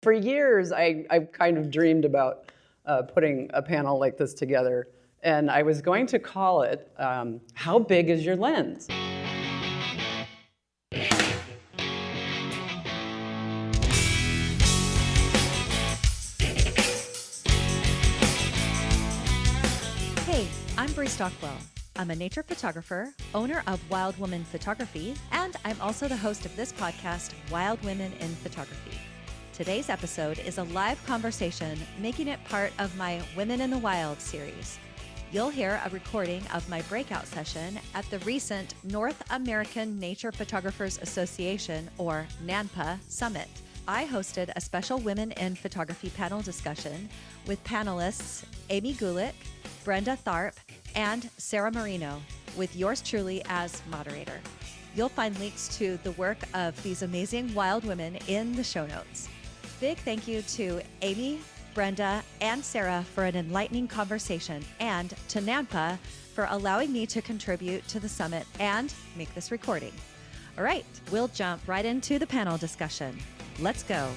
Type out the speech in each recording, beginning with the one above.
For years, I've kind of dreamed about putting a panel like this together, and I was going to call it, How Big is Your Lens? Hey, I'm Brie Stockwell. I'm a nature photographer, owner of Wild Woman Photography, and I'm also the host of this podcast, Wild Women in Photography. Today's episode is a live conversation, making it part of my Women in the Wild series. You'll hear a recording of my breakout session at the recent North American Nature Photographers Association, or NANPA Summit. I hosted a special Women in Photography panel discussion with panelists Amy Gulick, Brenda Tharp, and Sarah Marino, with yours truly as moderator. You'll find links to the work of these amazing wild women in the show notes. Big thank you to Amy, Brenda, and Sarah for an enlightening conversation, and to NANPA for allowing me to contribute to the summit and make this recording. All right, we'll jump right into the panel discussion. Let's go.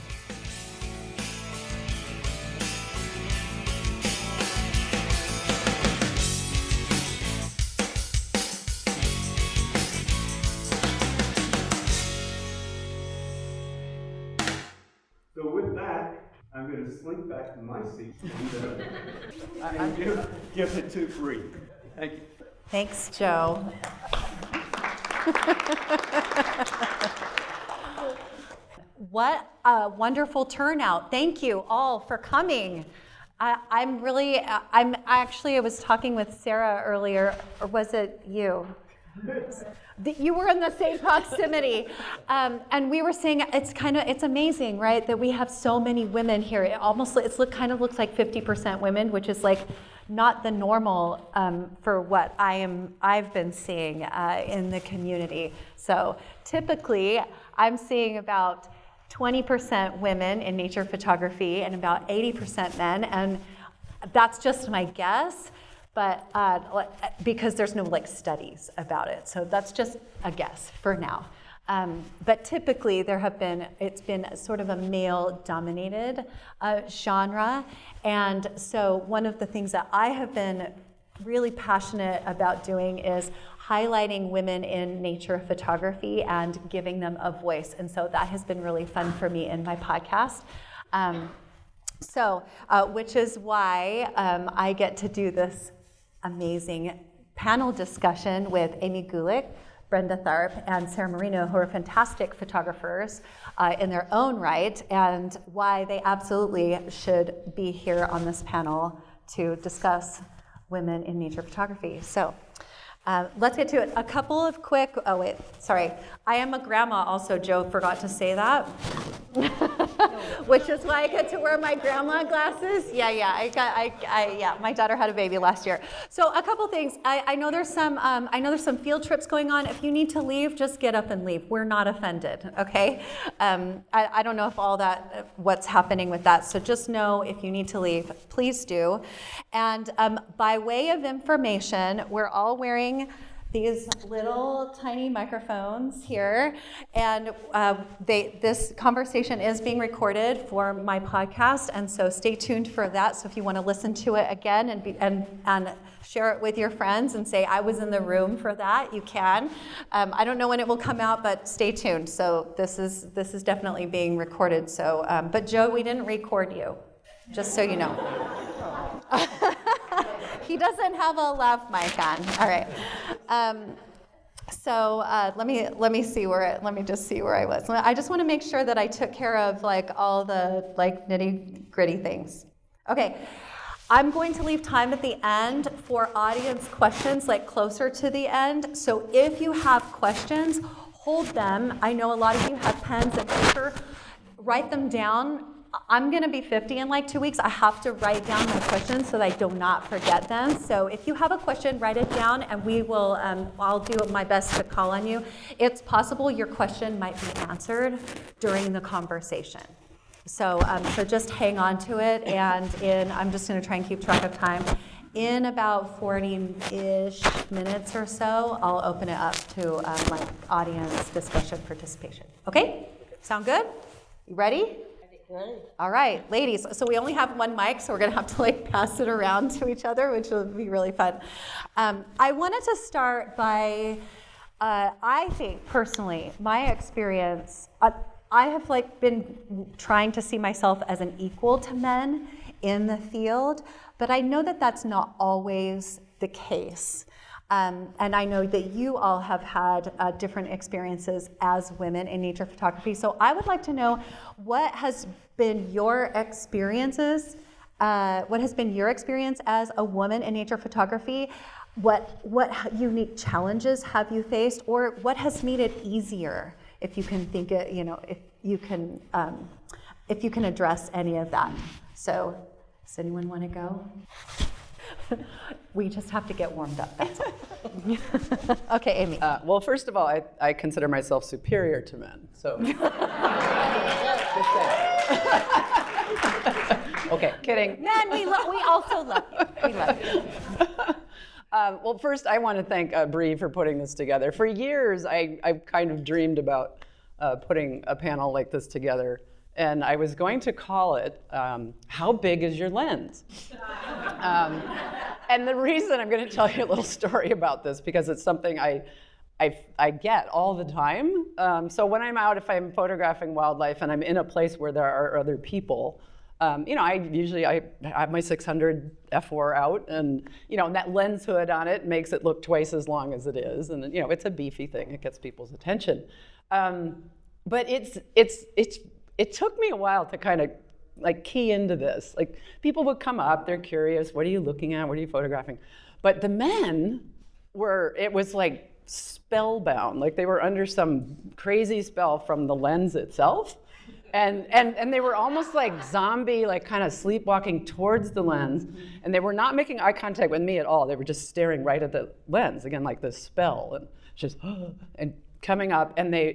So with that, I'm going to slink back to my seat and give it to Brie. Thank you. Thanks, Joe. What a wonderful turnout. Thank you all for coming. I was talking with Sarah earlier, or was it you? You were in the same proximity, and we were saying it's amazing, right, that we have so many women here. It kind of looks like 50% women, which is like not the normal for what I've been seeing in the community. So typically, I'm seeing about 20% women in nature photography and about 80% men, and that's just my guess. But because there's no studies about it, so that's just a guess for now. But typically it's been sort of a male-dominated genre, and so one of the things that I have been really passionate about doing is highlighting women in nature photography and giving them a voice, and so that has been really fun for me in my podcast. Which is why I get to do this amazing panel discussion with Amy Gulick, Brenda Tharp, and Sarah Marino, who are fantastic photographers in their own right, and why they absolutely should be here on this panel to discuss women in nature photography. So let's get to it. A couple of quick, I am a grandma also, Joe forgot to say that. Which is why I get to wear my grandma glasses. My daughter had a baby last year. So a couple things. I know there's some field trips going on. If you need to leave, just get up and leave. We're not offended, okay? I don't know if what's happening with that. So just know if you need to leave, please do. And by way of information, we're all wearing these little tiny microphones here, and this conversation is being recorded for my podcast, and so stay tuned for that. So if you want to listen to it again and share it with your friends and say I was in the room for that, you can. I don't know when it will come out, but stay tuned. So this is definitely being recorded. So, but Joe, we didn't record you, just so you know. He doesn't have a lav mic on. All right. Let me just see where I was. I just want to make sure that I took care of all the nitty gritty things. Okay. I'm going to leave time at the end for audience questions, closer to the end. So if you have questions, hold them. I know a lot of you have pens and paper. Write them down. I'm going to be 50 in 2 weeks. I have to write down my questions so that I do not forget them. So if you have a question, write it down, and we will. I'll do my best to call on you. It's possible your question might be answered during the conversation. So just hang on to it, and I'm just going to try and keep track of time. In about 40-ish minutes or so, I'll open it up to audience discussion participation. Okay? Sound good? You ready? Great. All right, ladies. So we only have one mic, so we're gonna have to like pass it around to each other, which will be really fun. I wanted to start by, I think personally, my experience. I have like been trying to see myself as an equal to men in the field, but I know that that's not always the case. And I know that you all have had different experiences as women in nature photography. So I would like to know what has been your experiences, what has been your experience as a woman in nature photography? What unique challenges have you faced, or what has made it easier? If you can think it, if you can address any of that. So, does anyone want to go? We just have to get warmed up, that's all. Okay, Amy. Well, first of all, I consider myself superior to men, so. Just saying. Okay, kidding. Men, we also love you. We love you. Well, first, I want to thank Brie for putting this together. For years, I kind of dreamed about putting a panel like this together, and I was going to call it, How Big Is Your Lens? And the reason, I'm going to tell you a little story about this, because it's something I get all the time. So when I'm out, if I'm photographing wildlife and I'm in a place where there are other people, I have my 600 f4 out, and that lens hood on it makes it look twice as long as it is, and it's a beefy thing. It gets people's attention, but it took me a while to kind of like key into this. Like, people would come up, they're curious, what are you looking at? What are you photographing? But the men it was like spellbound, like they were under some crazy spell from the lens itself. And they were almost like zombie, like kind of sleepwalking towards the lens. And they were not making eye contact with me at all. They were just staring right at the lens, again, like this spell, and just, and coming up, and they're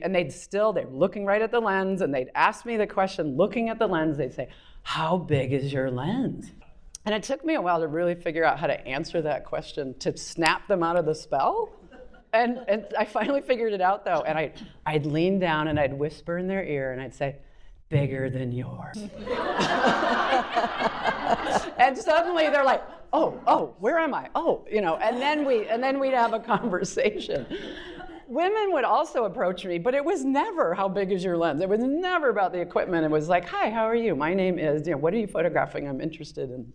looking right at the lens, and they'd ask me the question, looking at the lens, they'd say, how big is your lens? And it took me a while to really figure out how to answer that question, to snap them out of the spell. And I finally figured it out, though, and I'd lean down and I'd whisper in their ear, and I'd say, bigger than yours. And suddenly they're like, oh, where am I? Oh, and then we'd have a conversation. Women would also approach me, but it was never, how big is your lens? It was never about the equipment. It was like, hi, how are you? My name is, what are you photographing? I'm interested in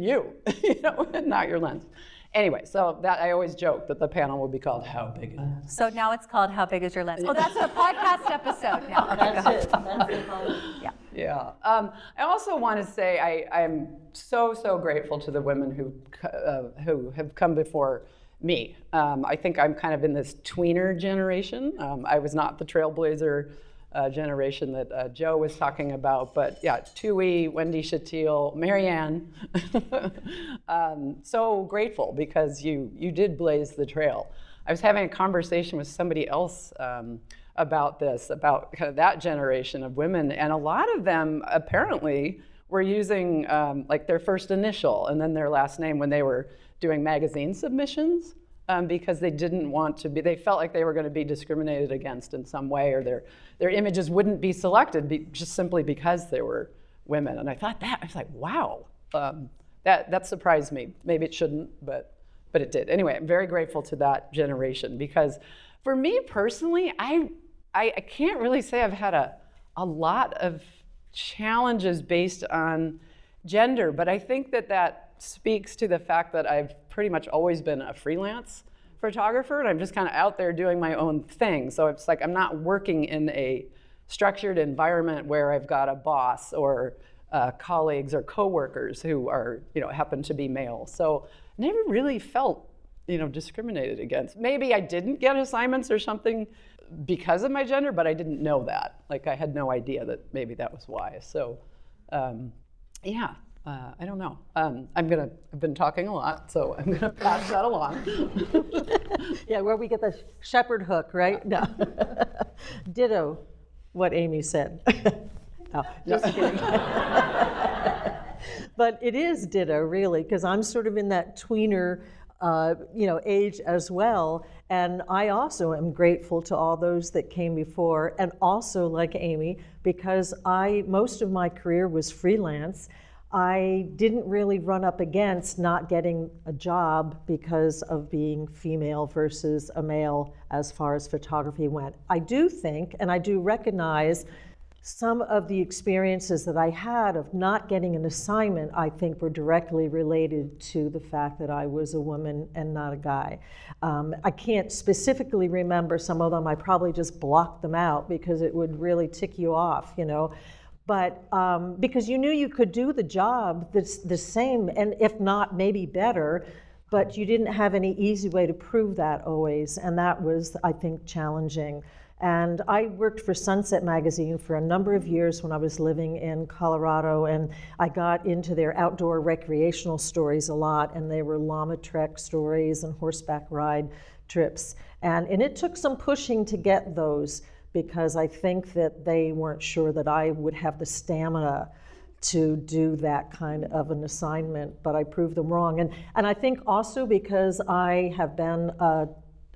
you, not your lens. Anyway, so that I always joke that the panel would be called How Big Is Your Lens? So now it's called How Big Is Your Lens? Oh, that's a podcast episode now. That's it. That's it. Yeah. I also want to say I'm so grateful to the women who have come before me. I think I'm kind of in this tweener generation. I was not the trailblazer generation that Joe was talking about, but yeah, Tui, Wendy Shatil, Marianne. So grateful, because you did blaze the trail. I was having a conversation with somebody else about this, about kind of that generation of women, and a lot of them apparently were using like their first initial and then their last name when they were doing magazine submissions. Because they didn't want to be, they felt like they were going to be discriminated against in some way, or their images wouldn't be selected just simply because they were women. And I thought that, I was like, wow, that surprised me. Maybe it shouldn't, but it did. Anyway, I'm very grateful to that generation, because for me personally, I can't really say I've had a lot of challenges based on gender, but I think that speaks to the fact that I've pretty much always been a freelance photographer, and I'm just kind of out there doing my own thing. So it's like I'm not working in a structured environment where I've got a boss or colleagues or coworkers who are, happen to be male. So I never really felt, discriminated against. Maybe I didn't get assignments or something because of my gender, but I didn't know that. Like, I had no idea that maybe that was why. So, yeah. I don't know. I've been talking a lot, so I'm gonna pass that along. Yeah, where we get the shepherd hook, right? No. Ditto what Amy said. No, just kidding. But it is ditto, really, because I'm sort of in that tweener age as well. And I also am grateful to all those that came before, and also like Amy, because most of my career was freelance. I didn't really run up against not getting a job because of being female versus a male as far as photography went. I do think, and I do recognize, some of the experiences that I had of not getting an assignment, I think, were directly related to the fact that I was a woman and not a guy. I can't specifically remember some of them. I probably just blocked them out because it would really tick you off, But because you knew you could do the job the same, and if not, maybe better, but you didn't have any easy way to prove that always, and that was, I think, challenging. And I worked for Sunset Magazine for a number of years when I was living in Colorado, and I got into their outdoor recreational stories a lot, and they were llama trek stories and horseback ride trips. And it took some pushing to get those, because I think that they weren't sure that I would have the stamina to do that kind of an assignment, but I proved them wrong. And I think also because I have been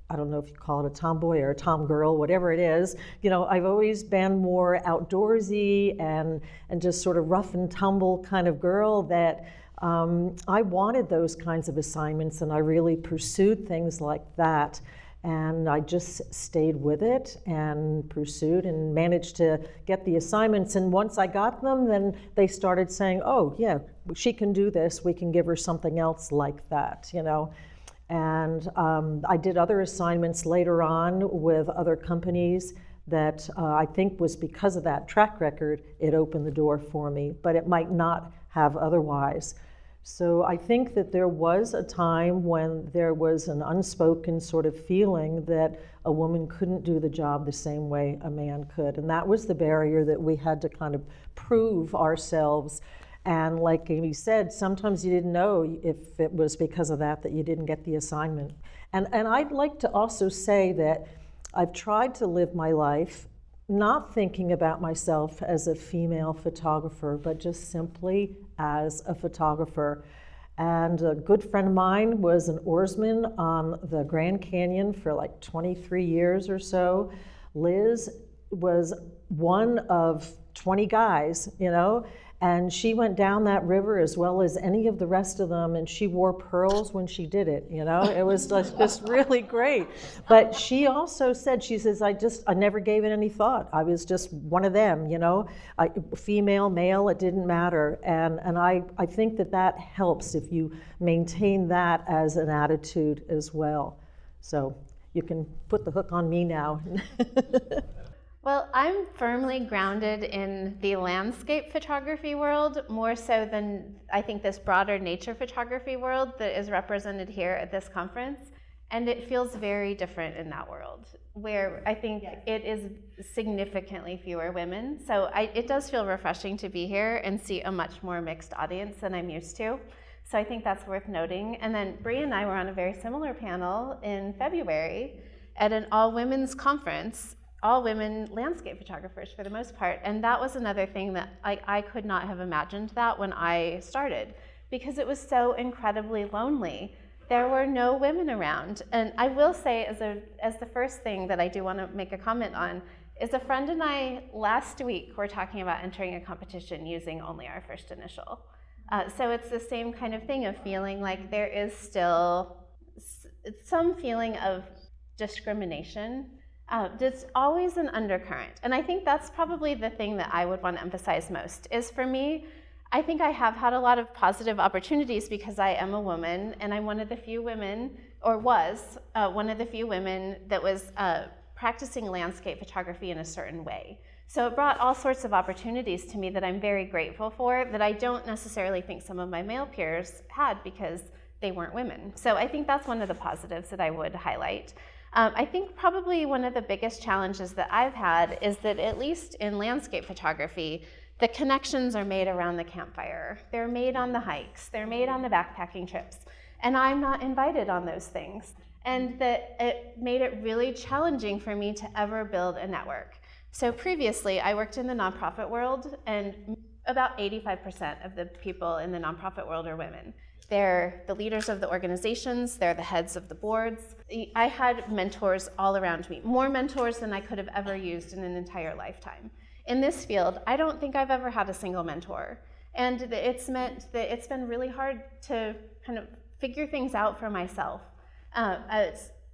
I don't know if you call it a tomboy or a tomgirl, whatever it is, I've always been more outdoorsy and just sort of rough and tumble kind of girl that I wanted those kinds of assignments, and I really pursued things like that. And I just stayed with it and pursued and managed to get the assignments. And once I got them, then they started saying, oh, yeah, she can do this. We can give her something else like that, And I did other assignments later on with other companies that I think was because of that track record, it opened the door for me, but it might not have otherwise. So I think that there was a time when there was an unspoken sort of feeling that a woman couldn't do the job the same way a man could. And that was the barrier that we had to kind of prove ourselves. And like Amy said, sometimes you didn't know if it was because of that you didn't get the assignment. And I'd like to also say that I've tried to live my life not thinking about myself as a female photographer, but just simply as a photographer. And a good friend of mine was an oarsman on the Grand Canyon for like 23 years or so. Liz was one of 20 guys, and she went down that river as well as any of the rest of them, and she wore pearls when she did it, It was just really great. But she also said, she says, I never gave it any thought. I was just one of them, female, male, it didn't matter. And I think that helps if you maintain that as an attitude as well. So you can put the hook on me now. Well, I'm firmly grounded in the landscape photography world, more so than I think this broader nature photography world that is represented here at this conference. And it feels very different in that world, where I think it is significantly fewer women. So it does feel refreshing to be here and see a much more mixed audience than I'm used to. So I think that's worth noting. And then Brie and I were on a very similar panel in February at an all-women's conference, all women landscape photographers for the most part. And that was another thing that I could not have imagined that when I started, because it was so incredibly lonely. There were no women around. And I will say, as the first thing that I do want to make a comment on, is a friend and I last week were talking about entering a competition using only our first initial. So it's the same kind of thing of feeling like there is still some feeling of discrimination. There's always an undercurrent. And I think that's probably the thing that I would want to emphasize most, is for me, I think I have had a lot of positive opportunities because I am a woman, and I'm one of the few women, or was one of the few women that was practicing landscape photography in a certain way. So it brought all sorts of opportunities to me that I'm very grateful for, that I don't necessarily think some of my male peers had because they weren't women. So I think that's one of the positives that I would highlight. I think probably one of the biggest challenges that I've had is that, at least in landscape photography, the connections are made around the campfire. They're made on the hikes. They're made on the backpacking trips. And I'm not invited on those things. And that it made it really challenging for me to ever build a network. So previously, I worked in the nonprofit world, and about 85% of the people in the nonprofit world are women. They're the leaders of the organizations, they're the heads of the boards. I had mentors all around me, more mentors than I could have ever used in an entire lifetime. In this field, I don't think I've ever had a single mentor. And it's meant that it's been really hard to kind of figure things out for myself.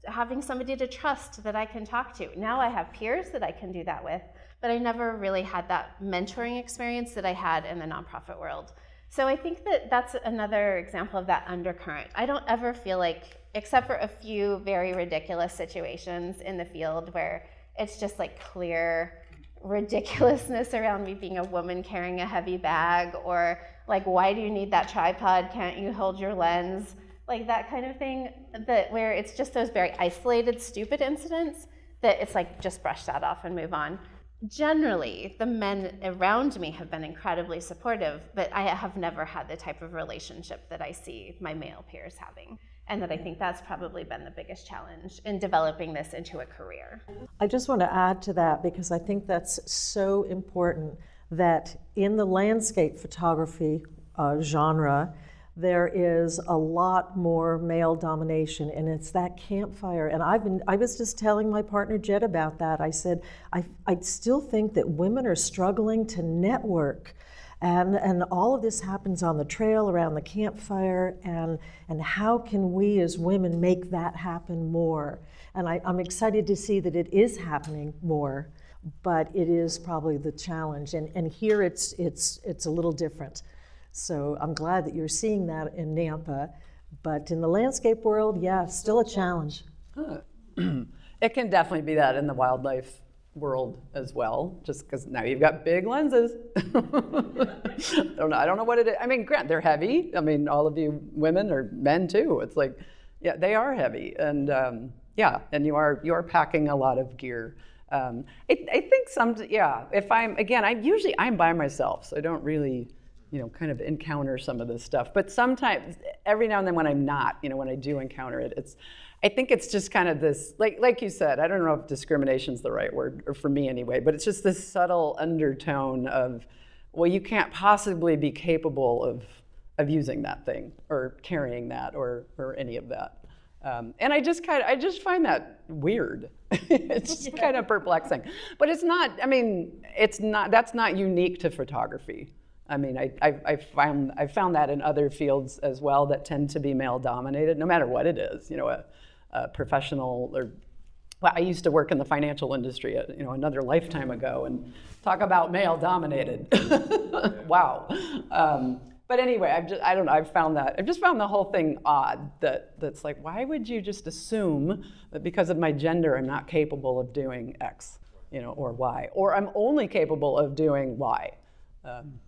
Having somebody to trust that I can talk to. Now I have peers that I can do that with, but I never really had that mentoring experience that I had in the nonprofit world. So I think that that's another example of that undercurrent. I don't ever feel like, except for a few very ridiculous situations in the field where it's just like clear ridiculousness around me being a woman carrying a heavy bag, or like, why do you need that tripod? Can't you hold your lens? Like that kind of thing, that where it's just those very isolated, stupid incidents that it's like, just brush that off and move on. Generally, the men around me have been incredibly supportive, but I have never had the type of relationship that I see my male peers having. And that I think that's probably been the biggest challenge in developing this into a career. I just want to add to that, because I think that's so important, that in the landscape photography genre, there is a lot more male domination, and it's that campfire. And I was just telling my partner Jed about that. I said, I still think that women are struggling to network. And all of this happens on the trail, around the campfire, and how can we as women make that happen more? And I'm excited to see that it is happening more, but it is probably the challenge. And here it's a little different. So I'm glad that you're seeing that in NANPA, but in the landscape world, yeah, still a challenge. It can definitely be that in the wildlife world as well, just because now you've got big lenses. I don't know what it is. I mean, grant they're heavy. I mean, all of you women or men too. It's like, yeah, they are heavy, and and you are packing a lot of gear. I think if I'm by myself, so I don't really, kind of encounter some of this stuff. But sometimes, every now and then when I'm not, when I do encounter it, I think it's just kind of this, like you said, I don't know if discrimination's the right word, or for me anyway, but it's just this subtle undertone of, well, you can't possibly be capable of using that thing, or carrying that, or any of that. And I just find that weird. It's just kind of perplexing. But it's not, that's not unique to photography. I mean, I found that in other fields as well that tend to be male dominated, no matter what it is. A professional, or I used to work in the financial industry, another lifetime ago, and talk about male dominated. Wow. But anyway, I've just found the whole thing odd. That's like, why would you just assume that because of my gender I'm not capable of doing X, or Y, or I'm only capable of doing Y.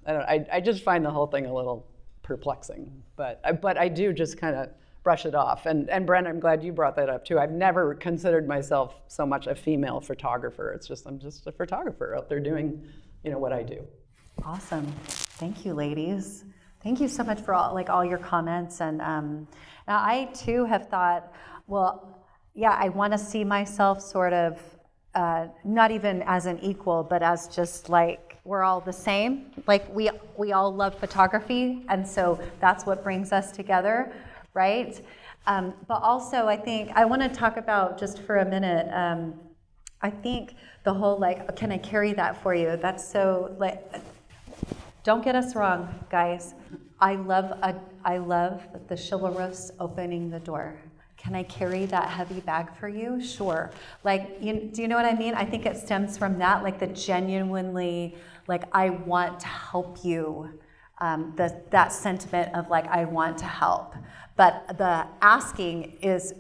I just find the whole thing a little perplexing, but I do just kind of brush it off. And Brenda, I'm glad you brought that up too. I've never considered myself so much a female photographer. I'm just a photographer out there doing, what I do. Awesome. Thank you, ladies. Thank you so much for all your comments. And now I too have thought, well, yeah, I want to see myself sort of not even as an equal, but as just like we're all the same. Like we all love photography, and so that's what brings us together. Right? But also, I think I want to talk about, just for a minute, I think the whole, can I carry that for you? That's so, don't get us wrong, guys. I love the chivalrous opening the door. Can I carry that heavy bag for you? Sure. Do you know what I mean? I think it stems from that, the genuinely, I want to help you. That sentiment of I want to help. But the asking is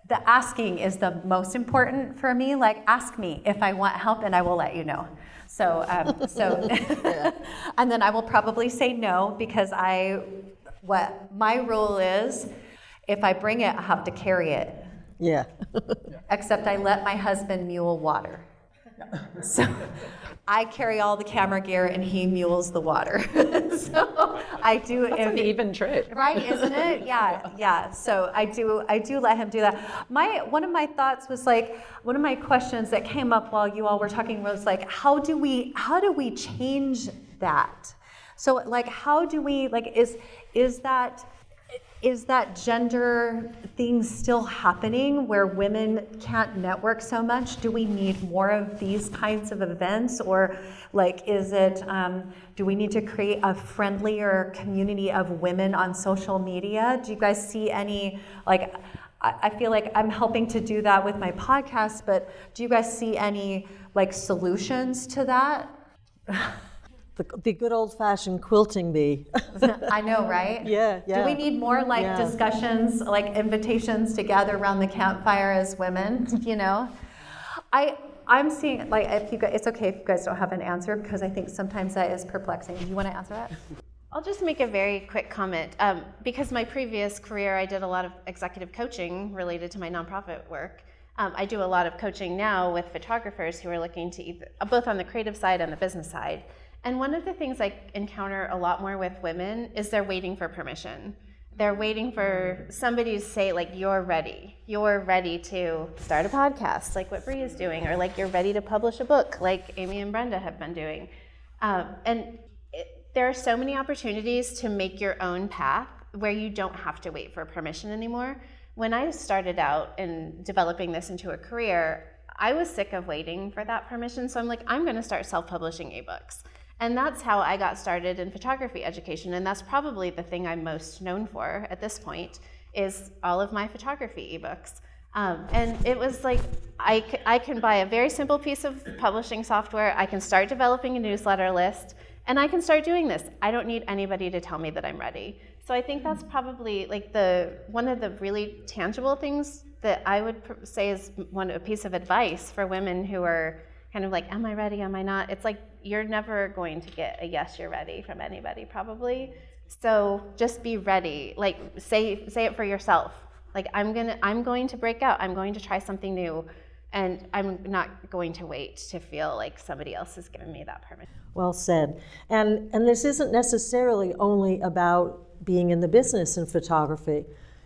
the most important for me. Ask me if I want help, and I will let you know. So, and then I will probably say no, because what my rule is, if I bring it, I have to carry it. Yeah. Except I let my husband mule water. So I carry all the camera gear and he mules the water. So I do. That's an even trade, right? Isn't it? Yeah. So I do let him do that. One of my thoughts was one of my questions that came up while you all were talking was how do we change that? So how do we is that is that gender thing still happening where women can't network so much? Do we need more of these kinds of events, or like, is it, do we need to create a friendlier community of women on social media? Do you guys see any, like, I feel like I'm helping to do that with my podcast, but do you guys see any like solutions to that? The good old-fashioned quilting bee. I know, right? Yeah. Do we need more like discussions, like invitations to gather around the campfire as women? You know, I'm seeing, like, if you guys, it's okay if you guys don't have an answer, because I think sometimes that is perplexing. Do you want to answer that? I'll just make a very quick comment. Because my previous career, I did a lot of executive coaching related to my nonprofit work. I do a lot of coaching now with photographers who are looking to either, both on the creative side and the business side. And one of the things I encounter a lot more with women is they're waiting for permission. They're waiting for somebody to say, like, you're ready to start a podcast, like what Brie is doing, or like you're ready to publish a book, like Amy and Brenda have been doing. There are so many opportunities to make your own path where you don't have to wait for permission anymore. When I started out in developing this into a career, I was sick of waiting for that permission, so I'm like, I'm gonna start self-publishing ebooks. And that's how I got started in photography education, and that's probably the thing I'm most known for at this point, is all of my photography ebooks. And it was like, I can buy a very simple piece of publishing software, I can start developing a newsletter list, and I can start doing this. I don't need anybody to tell me that I'm ready. So I think that's probably like one of the really tangible things that I would say is a piece of advice for women who are kind of like, am I ready, am I not? It's like, you're never going to get a yes, you're ready from anybody probably. So just be ready, like say it for yourself. Like, I'm going to break out, I'm going to try something new, and I'm not going to wait to feel like somebody else is giving me that permission. Well said. And this isn't necessarily only about being in the business in photography.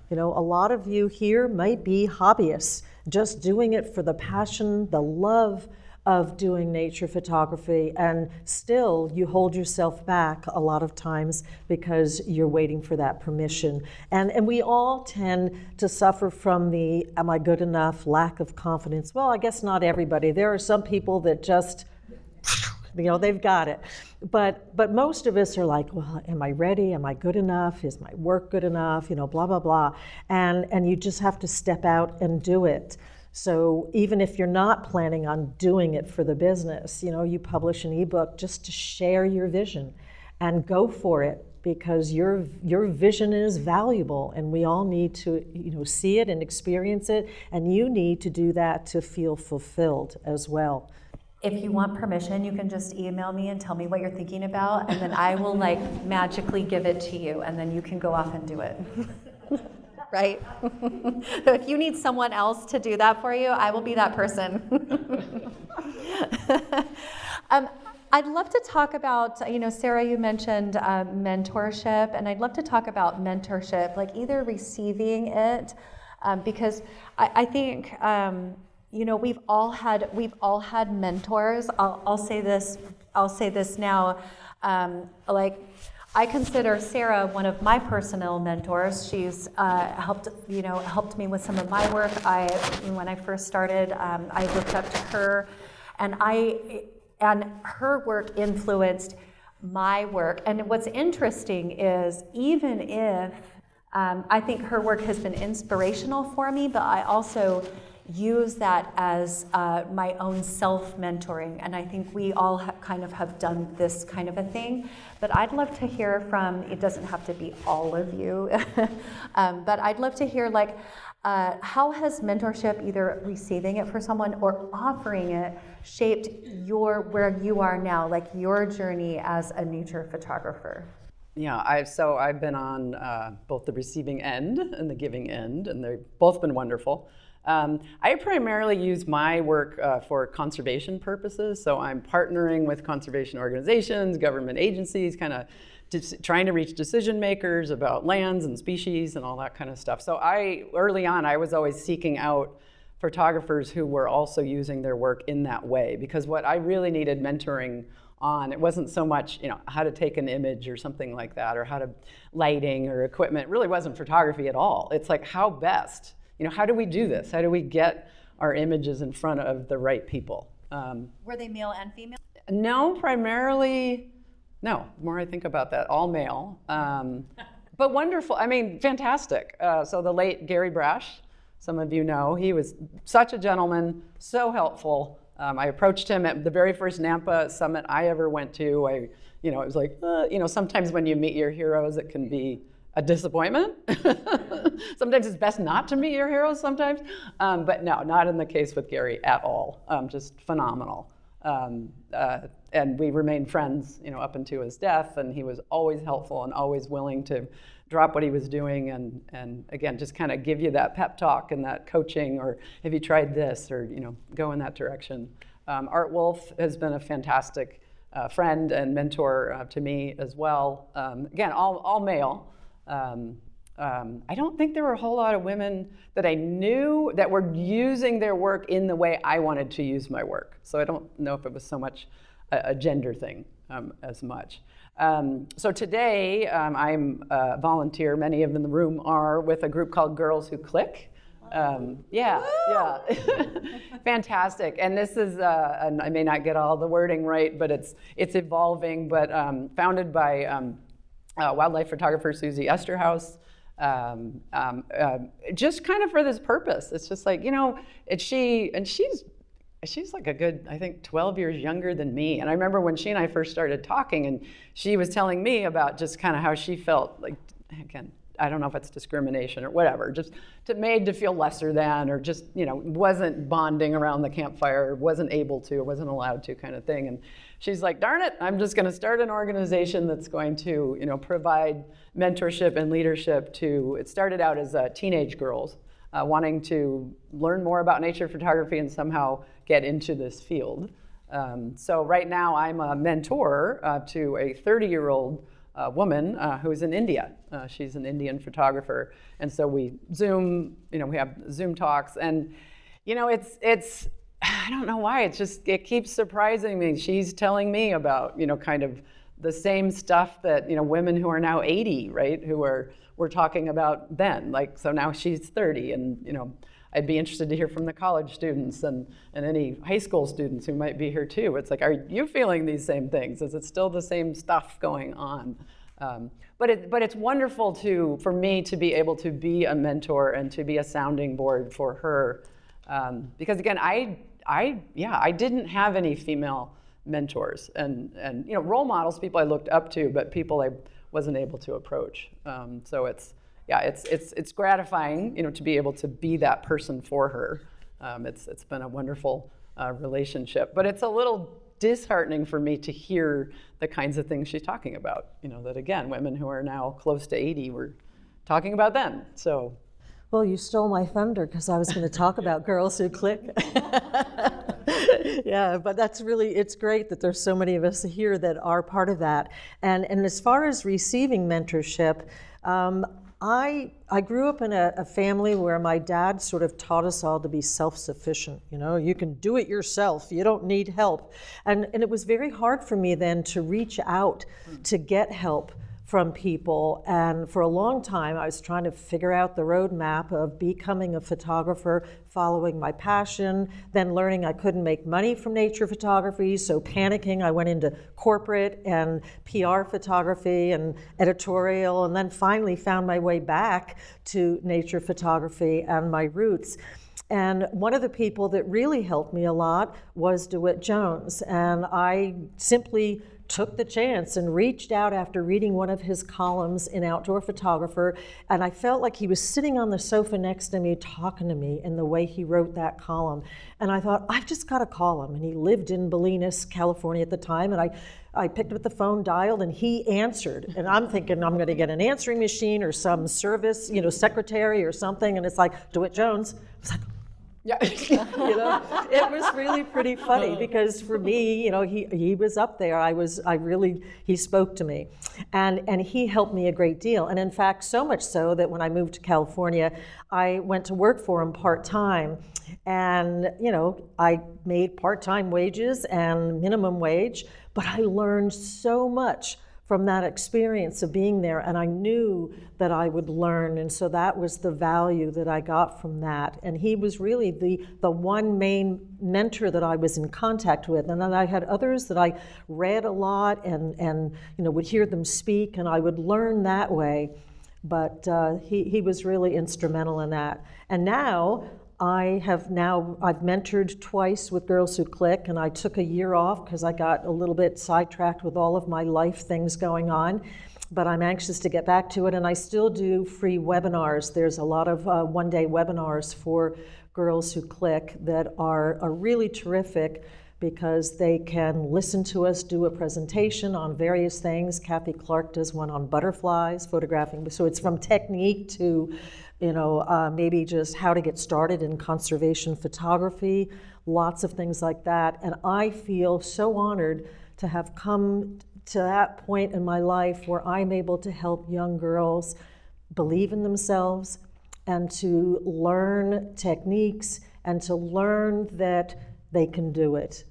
You know, a lot of you here might be hobbyists, just doing it for the passion, the love of doing nature photography, and still you hold yourself back a lot of times because you're waiting for that permission. And we all tend to suffer from the am I good enough, lack of confidence. Well, I guess not everybody. There are some people that just, you know, they've got it. But most of us are like, well, am I ready? Am I good enough? Is my work good enough? You know, blah, blah, blah. And you just have to step out and do it. So even if you're not planning on doing it for the business, you know, you publish an ebook just to share your vision and go for it, because your vision is valuable and we all need to, you know, see it and experience it, and you need to do that to feel fulfilled as well. If you want permission, you can just email me and tell me what you're thinking about, and then I will like magically give it to you, and then you can go off and do it. Right? So if you need someone else to do that for you, I will be that person. I'd love to talk about, you know, Sarah, you mentioned mentorship, and I'd love to talk about mentorship, like either receiving it, because I think, you know, we've all had mentors. I'll say this now, like, I consider Sarah one of my personal mentors. She's helped me with some of my work. When I first started, I looked up to her, and her work influenced my work. And what's interesting is, even if I think her work has been inspirational for me, but I also use that as my own self-mentoring, and I think we all kind of have done this kind of a thing. But I'd love to hear from, it doesn't have to be all of you, but I'd love to hear, like, how has mentorship, either receiving it for someone or offering it, shaped where you are now, like your journey as a nature photographer? Yeah, I've been on both the receiving end and the giving end, and they've both been wonderful. I primarily use my work for conservation purposes, so I'm partnering with conservation organizations, government agencies, kind of trying to reach decision makers about lands and species and all that kind of stuff. So early on, I was always seeking out photographers who were also using their work in that way, because what I really needed mentoring on. It wasn't so much, how to take an image or something like that, or how to lighting or equipment. It really wasn't photography at all. It's like, how best, how do we do this? How do we get our images in front of the right people? Were they male and female? No, primarily, no. The more I think about that, all male. But wonderful, fantastic. So the late Gary Brash, some of you know, he was such a gentleman, so helpful. I approached him at the very first NANPA Summit I ever went to. It was like, sometimes when you meet your heroes, it can be a disappointment. Sometimes it's best not to meet your heroes sometimes. But no, not in the case with Gary at all. Just phenomenal. And we remained friends, up until his death, and he was always helpful and always willing to drop what he was doing and again, just kind of give you that pep talk and that coaching, or have you tried this, or go in that direction. Art Wolf has been a fantastic friend and mentor to me as well. Again, all male. I don't think there were a whole lot of women that I knew that were using their work in the way I wanted to use my work. So I don't know if it was so much a gender thing as much. So today I'm a volunteer, many of them in the room are, with a group called Girls Who Click. Yeah. Fantastic. And this is, and I may not get all the wording right, but it's evolving, but founded by wildlife photographer Susie Esterhaus. Just kind of for this purpose. It's just like, she's like a good, I think, 12 years younger than me. And I remember when she and I first started talking, and she was telling me about just kind of how she felt like, again, I don't know if it's discrimination or whatever, just made to feel lesser than, or just, wasn't bonding around the campfire, wasn't able to, or wasn't allowed to, kind of thing. And she's like, darn it, I'm just going to start an organization that's going to, provide mentorship and leadership to, it started out as teenage girls wanting to learn more about nature photography and somehow get into this field. So right now I'm a mentor to a 30-year-old woman who's in India. She's an Indian photographer. And so we Zoom, we have Zoom talks, and it's I don't know why, it keeps surprising me. She's telling me about, kind of the same stuff that, women who are now 80, right, who were talking about then. Like, so now she's 30, and, I'd be interested to hear from the college students and any high school students who might be here too. It's like, are you feeling these same things? Is it still the same stuff going on? But it's wonderful for me to be able to be a mentor and to be a sounding board for her. Because again, I didn't have any female mentors and role models, people I looked up to, but people I wasn't able to approach. So it's gratifying, to be able to be that person for her. It's been a wonderful relationship, but it's a little disheartening for me to hear the kinds of things she's talking about. That again, women who are now close to 80 were talking about then. So. Well, you stole my thunder, because I was going to talk about Girls Who Click. Yeah, but it's great that there's so many of us here that are part of that. And as far as receiving mentorship, I grew up in a family where my dad sort of taught us all to be self-sufficient. You can do it yourself. You don't need help. And it was very hard for me then to reach out to get help from people, and for a long time I was trying to figure out the roadmap of becoming a photographer, following my passion, then learning I couldn't make money from nature photography, so panicking I went into corporate and PR photography and editorial, and then finally found my way back to nature photography and my roots. And one of the people that really helped me a lot was DeWitt Jones, and I simply took the chance and reached out after reading one of his columns in Outdoor Photographer, and I felt like he was sitting on the sofa next to me talking to me in the way he wrote that column. And I thought, I've just got to call him. And he lived in Bolinas, California at the time, and I picked up the phone, dialed, and he answered. And I'm thinking I'm going to get an answering machine or some service, secretary or something, and it's like, DeWitt Jones. I was like, yeah, it was really pretty funny, because for me, he was up there. He spoke to me, and he helped me a great deal. And in fact, so much so that when I moved to California, I went to work for him part-time, and I made part-time wages and minimum wage, but I learned so much from that experience of being there, and I knew that I would learn, and so that was the value that I got from that. And he was really the one main mentor that I was in contact with, and then I had others that I read a lot and would hear them speak, and I would learn that way. But he was really instrumental in that. And now I've mentored twice with Girls Who Click, and I took a year off because I got a little bit sidetracked with all of my life things going on. But I'm anxious to get back to it, and I still do free webinars. There's a lot of one-day webinars for Girls Who Click that are really terrific because they can listen to us do a presentation on various things. Kathy Clark does one on butterflies, photographing. So it's from technique to maybe just how to get started in conservation photography, lots of things like that. And I feel so honored to have come to that point in my life where I'm able to help young girls believe in themselves and to learn techniques and to learn that they can do it.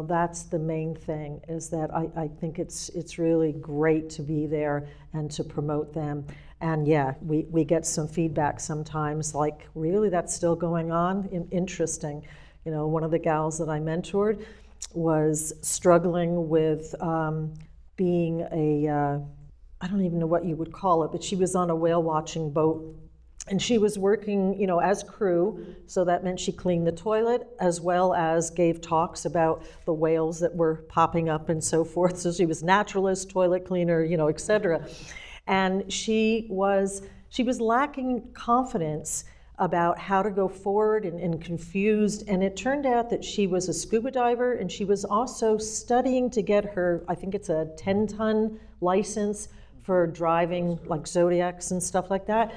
That's the main thing, is that I think it's really great to be there and to promote them. And yeah, we get some feedback sometimes, like, really, that's still going on? Interesting. One of the gals that I mentored was struggling with being I don't even know what you would call it, but she was on a whale watching boat. And she was working, as crew, so that meant she cleaned the toilet as well as gave talks about the whales that were popping up and so forth. So she was naturalist, toilet cleaner, et cetera. And she was lacking confidence about how to go forward and confused. And it turned out that she was a scuba diver, and she was also studying to get her, I think it's a 10-ton license for driving like Zodiacs and stuff like that.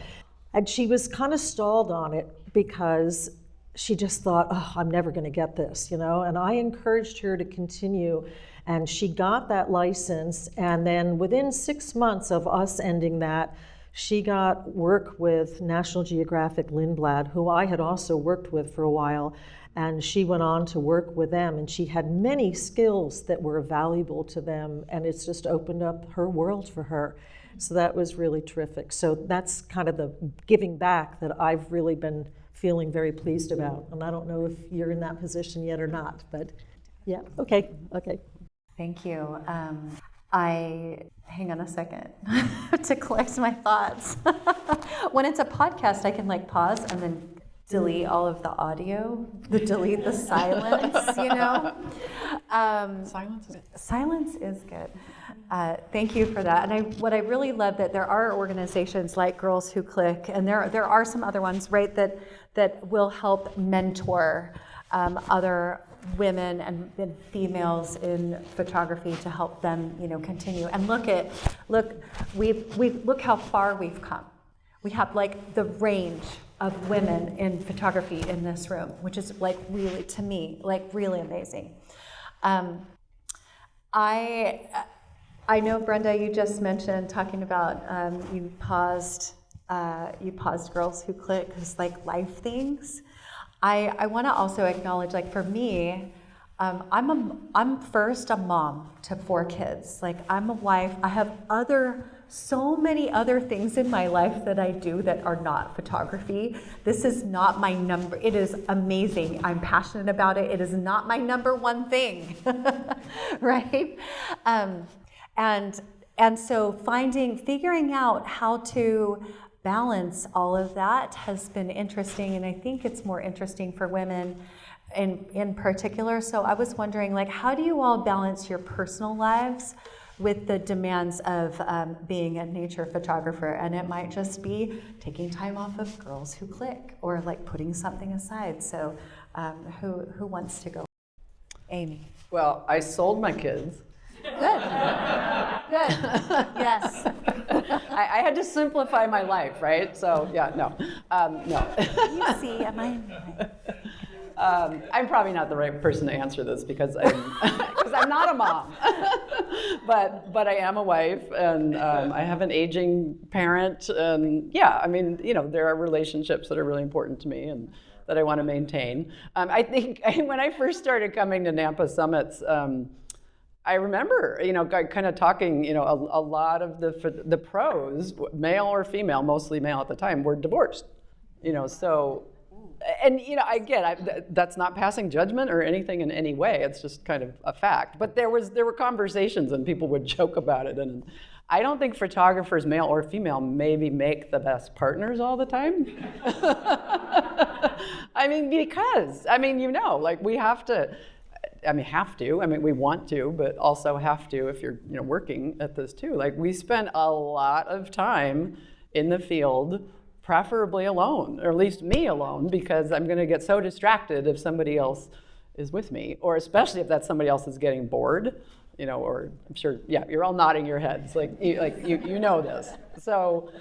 And she was kind of stalled on it because she just thought, oh, I'm never going to get this, And I encouraged her to continue, and she got that license. And then within 6 months of us ending that, she got work with National Geographic Lindblad, who I had also worked with for a while. And she went on to work with them, and she had many skills that were valuable to them, and it's just opened up her world for her. So that was really terrific. So that's kind of the giving back that I've really been feeling very pleased about. And I don't know if you're in that position yet or not, but yeah, okay. Thank you. Hang on a second to collect my thoughts. When it's a podcast, I can pause and then delete all of the audio, delete the silence, Silence is good. Thank you for that. And what I really love that there are organizations like Girls Who Click, and there are some other ones, right, that will help mentor other women and females in photography to help them, continue. And look how far we've come. We have the range of women in photography in this room, which is really, to me, really amazing. I know, Brenda, you just mentioned talking about you paused Girls Who Click because life things. I want to also acknowledge, for me, I'm first a mom to 4 kids. I'm a wife. I have so many other things in my life that I do that are not photography. This is not my number. It is amazing. I'm passionate about it. It is not my number one thing, right? And so figuring out how to balance all of that has been interesting, and I think it's more interesting for women in particular. So I was wondering, how do you all balance your personal lives with the demands of being a nature photographer? And it might just be taking time off of Girls Who Click, or putting something aside. So who wants to go? Amy. Well, I sold my kids. Good. Yes. I had to simplify my life, right? So yeah, no. You see, am I? I'm probably not the right person to answer this because I'm not a mom, but I am a wife, and I have an aging parent, and yeah, there are relationships that are really important to me and that I want to maintain. I think when I first started coming to NANPA Summits, I remember, kind of talking, a lot of the pros, male or female, mostly male at the time, were divorced, so, and, that's not passing judgment or anything in any way. It's just kind of a fact. But there were conversations and people would joke about it. And I don't think photographers, male or female, maybe make the best partners all the time. Because we have to. We want to, but also have to if you're, working at this too. Like, we spend a lot of time in the field, preferably alone, or at least me alone, because I'm going to get so distracted if somebody else is with me, or especially if that somebody else is getting bored, or I'm sure, you're all nodding your heads, you know this. So,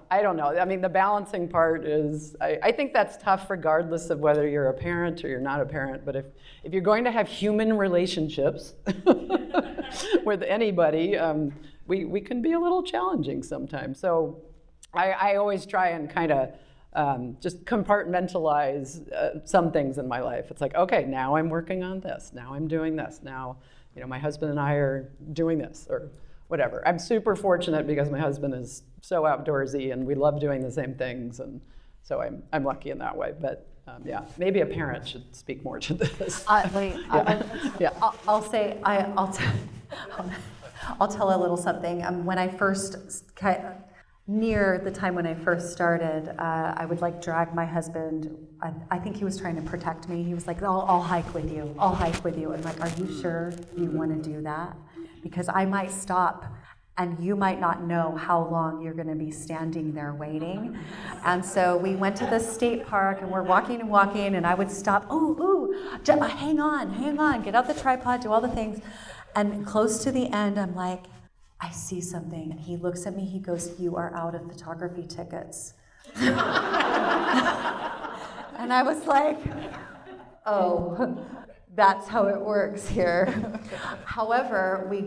I don't know. The balancing part is, I think that's tough regardless of whether you're a parent or you're not a parent, but if you're going to have human relationships with anybody, we can be a little challenging sometimes. So I always try and kind of just compartmentalize some things in my life. It's like, okay, now I'm working on this. Now I'm doing this. Now, my husband and I are doing this, or whatever. I'm super fortunate because my husband is so outdoorsy and we love doing the same things, and so I'm lucky in that way. But maybe a parent should speak more to this. I'll tell a little something. When I first, near the time when I first started, I would drag my husband. I think he was trying to protect me. He was like, I'll hike with you. I'll hike with you. I'm like, are you sure you want to do that? Because I might stop and you might not know how long you're going to be standing there waiting. And so we went to the state park and we're walking, and I would stop. Hang on, get out the tripod, do all the things. And close to the end, I'm like, I see something. And he looks at me, he goes, you are out of photography tickets. And I was like, oh, that's how it works here. However, we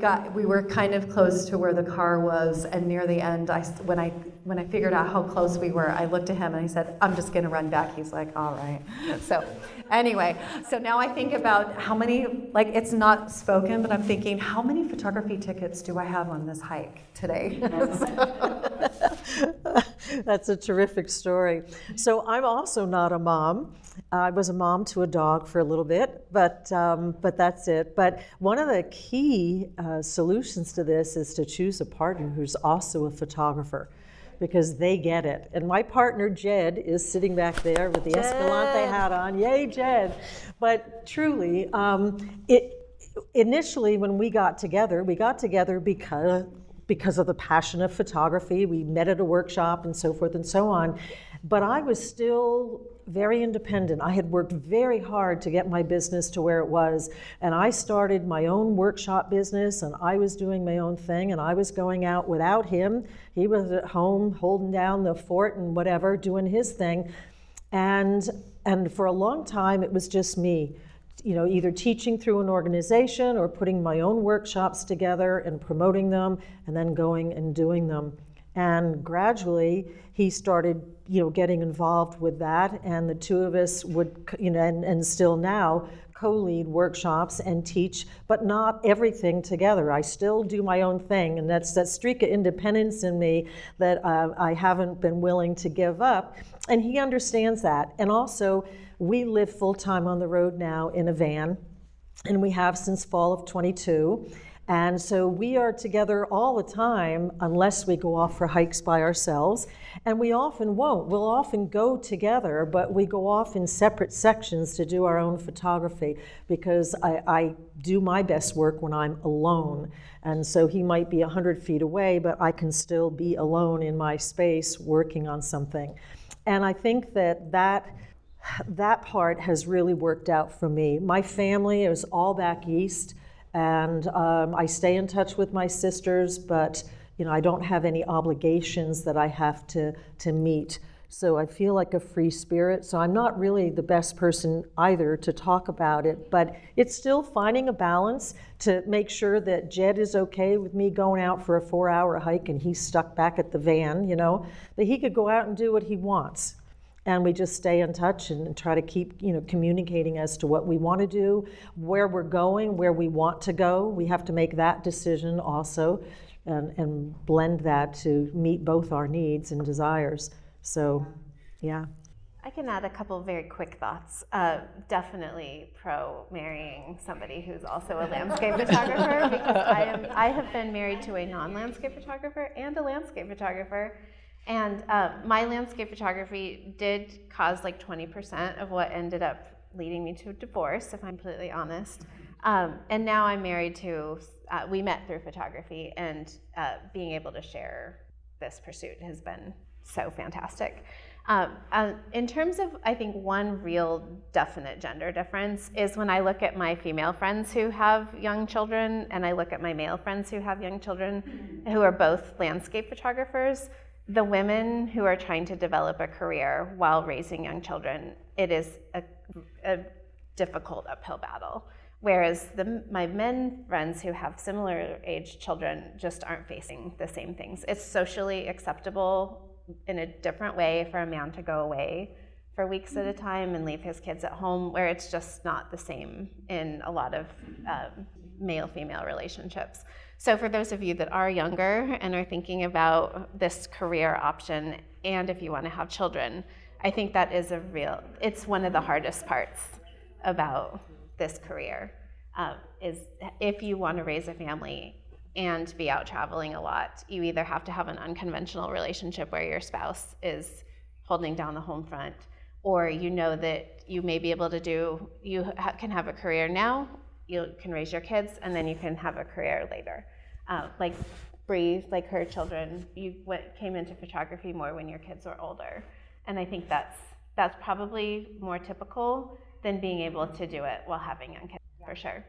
were kind of close to where the car was, and near the end, when I figured out how close we were, I looked at him and I said, I'm just gonna run back. He's like, all right. So anyway, so now I think about how many, it's not spoken, but I'm thinking, how many photography tickets do I have on this hike today? That's a terrific story. So I'm also not a mom. I was a mom to a dog for a little bit, but that's it. But one of the key solutions to this is to choose a partner who's also a photographer, because they get it. And my partner, Jed, is sitting back there with the Escalante hat on. Yay, Jed. But truly, initially when we got together because of the passion of photography. We met at a workshop and so forth and so on. But I was still very independent. I had worked very hard to get my business to where it was. And I started my own workshop business, and I was doing my own thing, and I was going out without him. He was at home holding down the fort and whatever, doing his thing. And for a long time, it was just me, either teaching through an organization or putting my own workshops together and promoting them, and then going and doing them. And gradually, he started, getting involved with that, and the two of us would, and still now, co-lead workshops and teach, but not everything together. I still do my own thing, and that's that streak of independence in me that I haven't been willing to give up, and he understands that. And also, we live full-time on the road now in a van, and we have since fall of 22. And so we are together all the time unless we go off for hikes by ourselves. And we often won't. We'll often go together, but we go off in separate sections to do our own photography, because I do my best work when I'm alone. And so he might be 100 feet away, but I can still be alone in my space working on something. And I think that part has really worked out for me. My family is all back east. And I stay in touch with my sisters, but I don't have any obligations that I have to meet. So I feel like a free spirit. So I'm not really the best person either to talk about it, but it's still finding a balance to make sure that Jed is okay with me going out for a 4-hour hike and he's stuck back at the van, that he could go out and do what he wants. And we just stay in touch and try to keep, communicating as to what we want to do, where we're going, where we want to go. We have to make that decision also and blend that to meet both our needs and desires. So, yeah. I can add a couple very quick thoughts. Definitely pro marrying somebody who's also a landscape photographer, because I have been married to a non-landscape photographer and a landscape photographer. And my landscape photography did cause like 20% of what ended up leading me to a divorce, if I'm completely honest. And now I'm married to, we met through photography, and being able to share this pursuit has been so fantastic. In terms of, I think, one real definite gender difference is when I look at my female friends who have young children, and I look at my male friends who have young children, who are both landscape photographers. The women who are trying to develop a career while raising young children, it is a difficult uphill battle. Whereas my men friends who have similar age children just aren't facing the same things. It's socially acceptable in a different way for a man to go away for weeks at a time and leave his kids at home, where it's just not the same in a lot of male-female relationships. So for those of you that are younger and are thinking about this career option, and if you want to have children, I think that is it's one of the hardest parts about this career, is if you want to raise a family and be out traveling a lot, you either have to have an unconventional relationship where your spouse is holding down the home front, or you know that you may be able to can have a career now, you can raise your kids, and then you can have a career later. Like Brie, like her children, you came into photography more when your kids were older. And I think that's probably more typical than being able to do it while having young kids, for sure.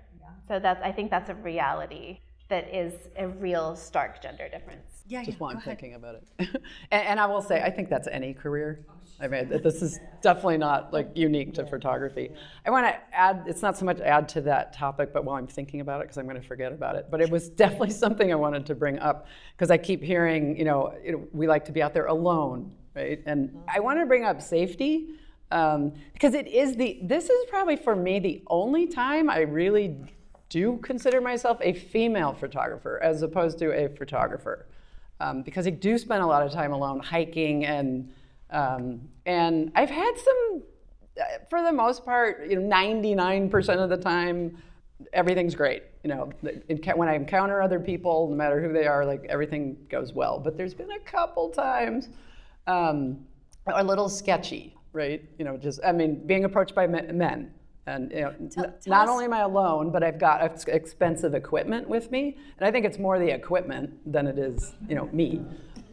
So I think that's a reality that is a real stark gender difference. Just while I'm thinking about it. and I will say, I think that's any career. I mean, this is definitely not like unique to photography. I want to add, it's not so much add to that topic, but while I'm thinking about it, because I'm going to forget about it, but it was definitely something I wanted to bring up, because I keep hearing, we like to be out there alone, right? And I want to bring up safety, because this is probably for me the only time I really do consider myself a female photographer as opposed to a photographer, because I do spend a lot of time alone hiking, and I've had some, for the most part, 99% of the time, everything's great. When I encounter other people, no matter who they are, like everything goes well. But there's been a couple times a little sketchy, right? Being approached by men. And not only am I alone, but I've got expensive equipment with me, and I think it's more the equipment than it is, me.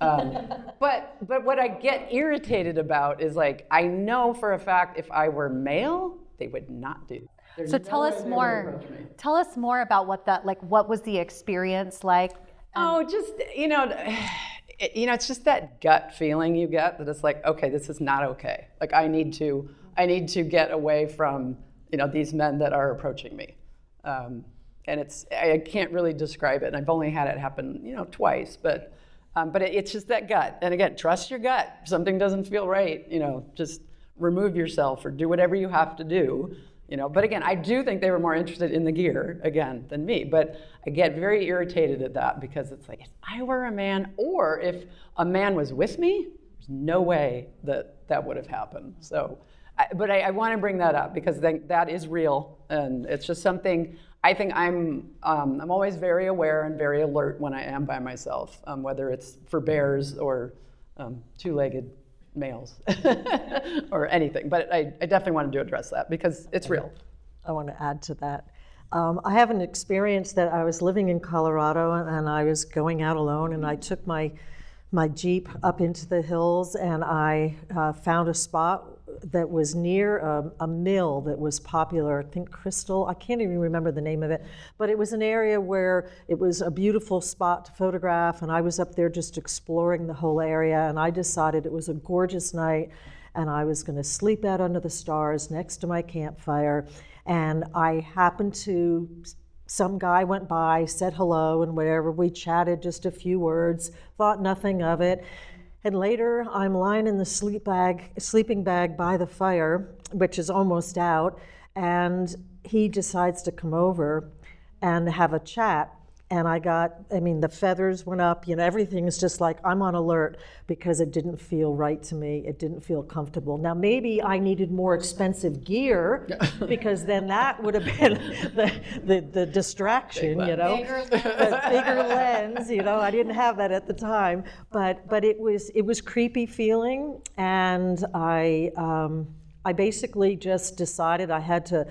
But what I get irritated about is, like, I know for a fact if I were male, they would not do. So tell us more. Tell us more about what was the experience like? It's just that gut feeling you get that it's like, okay, this is not okay. Like I need to get away from these men that are approaching me, and I can't really describe it. And I've only had it happen twice, but it's just that gut. And again, trust your gut. If something doesn't feel right, just remove yourself or do whatever you have to do. But again, I do think they were more interested in the gear again than me. But I get very irritated at that, because it's like, if I were a man, or if a man was with me, there's no way that would have happened. So. But I want to bring that up, because that is real, and it's just something I think I'm always very aware and very alert when I am by myself, whether it's for bears or two-legged males or anything. But I definitely wanted to address that because it's real. I want to add to that. I have an experience that I was living in Colorado, and I was going out alone, and I took my Jeep up into the hills, and I found a spot that was near a mill that was popular, I think Crystal, I can't even remember the name of it, but it was an area where it was a beautiful spot to photograph, and I was up there just exploring the whole area, and I decided it was a gorgeous night, and I was going to sleep out under the stars next to my campfire, and I happened to, some guy went by, said hello, and whatever, we chatted just a few words, thought nothing of it. And later, I'm lying in the sleeping bag by the fire, which is almost out, and he decides to come over and have a chat. And the feathers went up, everything's just like, I'm on alert because it didn't feel right to me. It didn't feel comfortable. Now, maybe I needed more expensive gear because then that would have been the distraction, Bigger a bigger lens, I didn't have that at the time. But it was creepy feeling, and I basically just decided I had to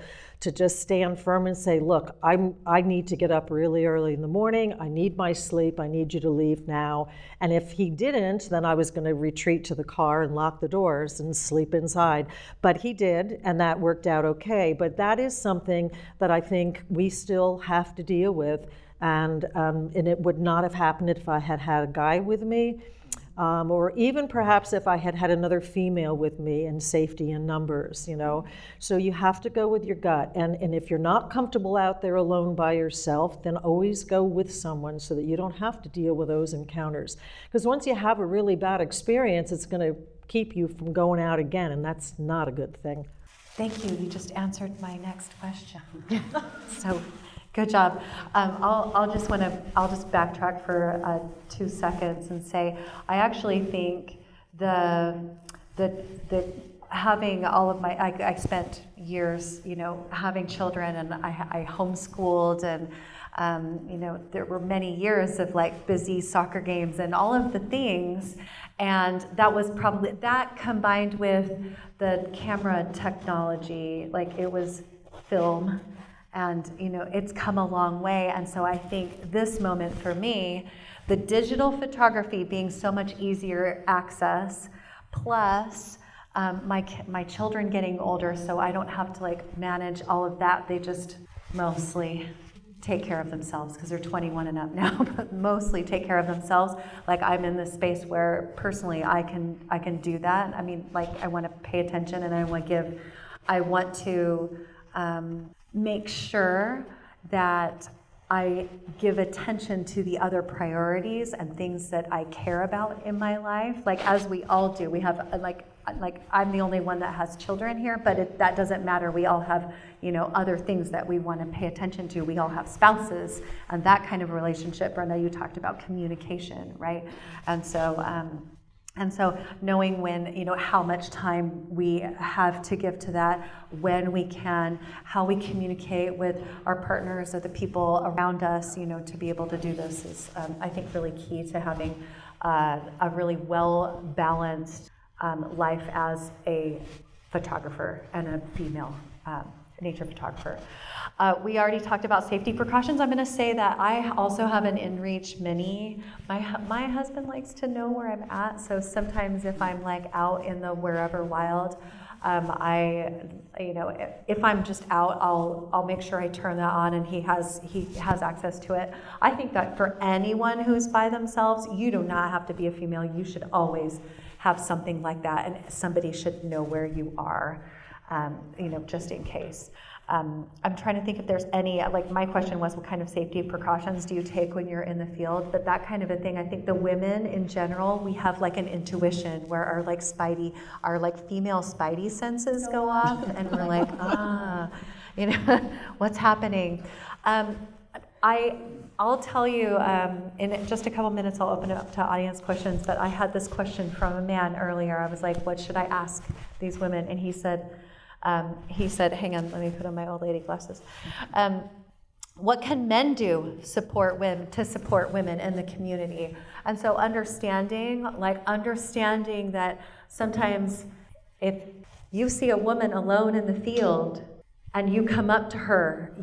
just stand firm and say, look, I need to get up really early in the morning. I need my sleep. I need you to leave now. And if he didn't, then I was going to retreat to the car and lock the doors and sleep inside. But he did, and that worked out okay. But that is something that I think we still have to deal with. And it would not have happened if I had had a guy with me. Or even perhaps if I had had another female with me in safety in numbers, So you have to go with your gut. And if you're not comfortable out there alone by yourself, then always go with someone so that you don't have to deal with those encounters. Because once you have a really bad experience, it's going to keep you from going out again, and that's not a good thing. Thank you. You just answered my next question. So, good job. I'll just backtrack for 2 seconds and say I actually think the having all of my I spent years having children, and I homeschooled, and there were many years of like busy soccer games and all of the things, and that was probably that combined with the camera technology, like it was film. And it's come a long way. And so I think this moment for me, the digital photography being so much easier access, plus my children getting older, so I don't have to like manage all of that. They just mostly take care of themselves because they're 21 and up now, but mostly take care of themselves. Like I'm in this space where personally I can do that. I mean, like I want to pay attention, and I want to make sure that I give attention to the other priorities and things that I care about in my life, like as we all do. We have like I'm the only one that has children here, but that doesn't matter. We all have other things that we want to pay attention to. We all have spouses and that kind of relationship. Brenda, you talked about communication, right? And so knowing when, how much time we have to give to that, when we can, how we communicate with our partners or the people around us, to be able to do this is, I think, really key to having a really well-balanced life as a photographer and a female nature photographer. We already talked about safety precautions. I'm going to say that I also have an InReach Mini. My husband likes to know where I'm at, so sometimes if I'm like out in the wherever wild, if I'm just out, I'll make sure I turn that on, and he has access to it. I think that for anyone who's by themselves, you do not have to be a female. You should always have something like that, and somebody should know where you are. Just in case. I'm trying to think if there's any, like my question was, what kind of safety precautions do you take when you're in the field? But that kind of a thing, I think the women in general, we have like an intuition where our female spidey senses go off, and we're like, what's happening? I'll tell you, in just a couple minutes, I'll open it up to audience questions, but I had this question from a man earlier. I was like, what should I ask these women? And he said, hang on, let me put on my old lady glasses. What can men do to support women in the community? And so understanding that sometimes if you see a woman alone in the field and you come up to her,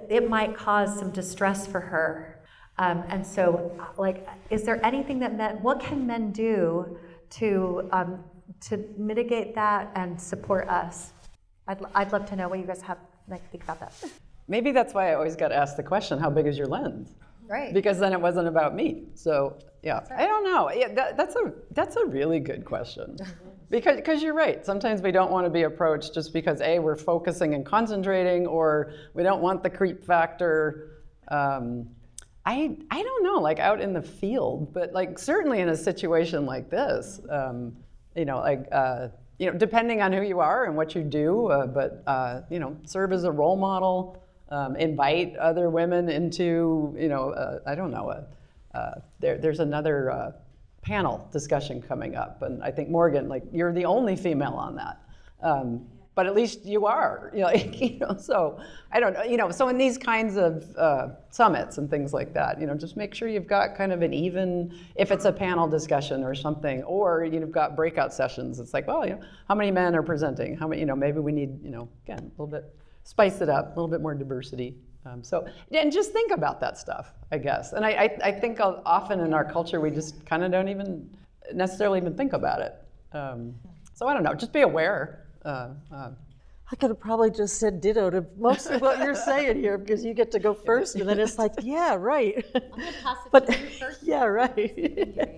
it might cause some distress for her. And so, is there anything what can men do to mitigate that and support us? I'd love to know what you guys think about that. Maybe that's why I always got asked the question, how big is your lens? Right. Because then it wasn't about me. So yeah, right. I don't know. Yeah, that's a really good question. Because you're right. Sometimes we don't want to be approached just because we're focusing and concentrating, or we don't want the creep factor. I don't know, like out in the field, but like certainly in a situation like this, depending on who you are and what you do, serve as a role model, invite other women into, there's another panel discussion coming up, and I think Morgan, like you're the only female on that. But at least you are, so I don't know, so in these kinds of summits and things like that, just make sure you've got kind of an even, if it's a panel discussion or something, or you've got breakout sessions, it's like, well, how many men are presenting? How many, maybe we need, again, a little bit, spice it up, a little bit more diversity. And just think about that stuff, I guess. And I think often in our culture, we just kind of don't even necessarily even think about it. So I don't know, just be aware. I could have probably just said ditto to most of what you're saying here, because you get to go first, and then it's like, yeah, right. I'm going to pass it But to you first. yeah, right.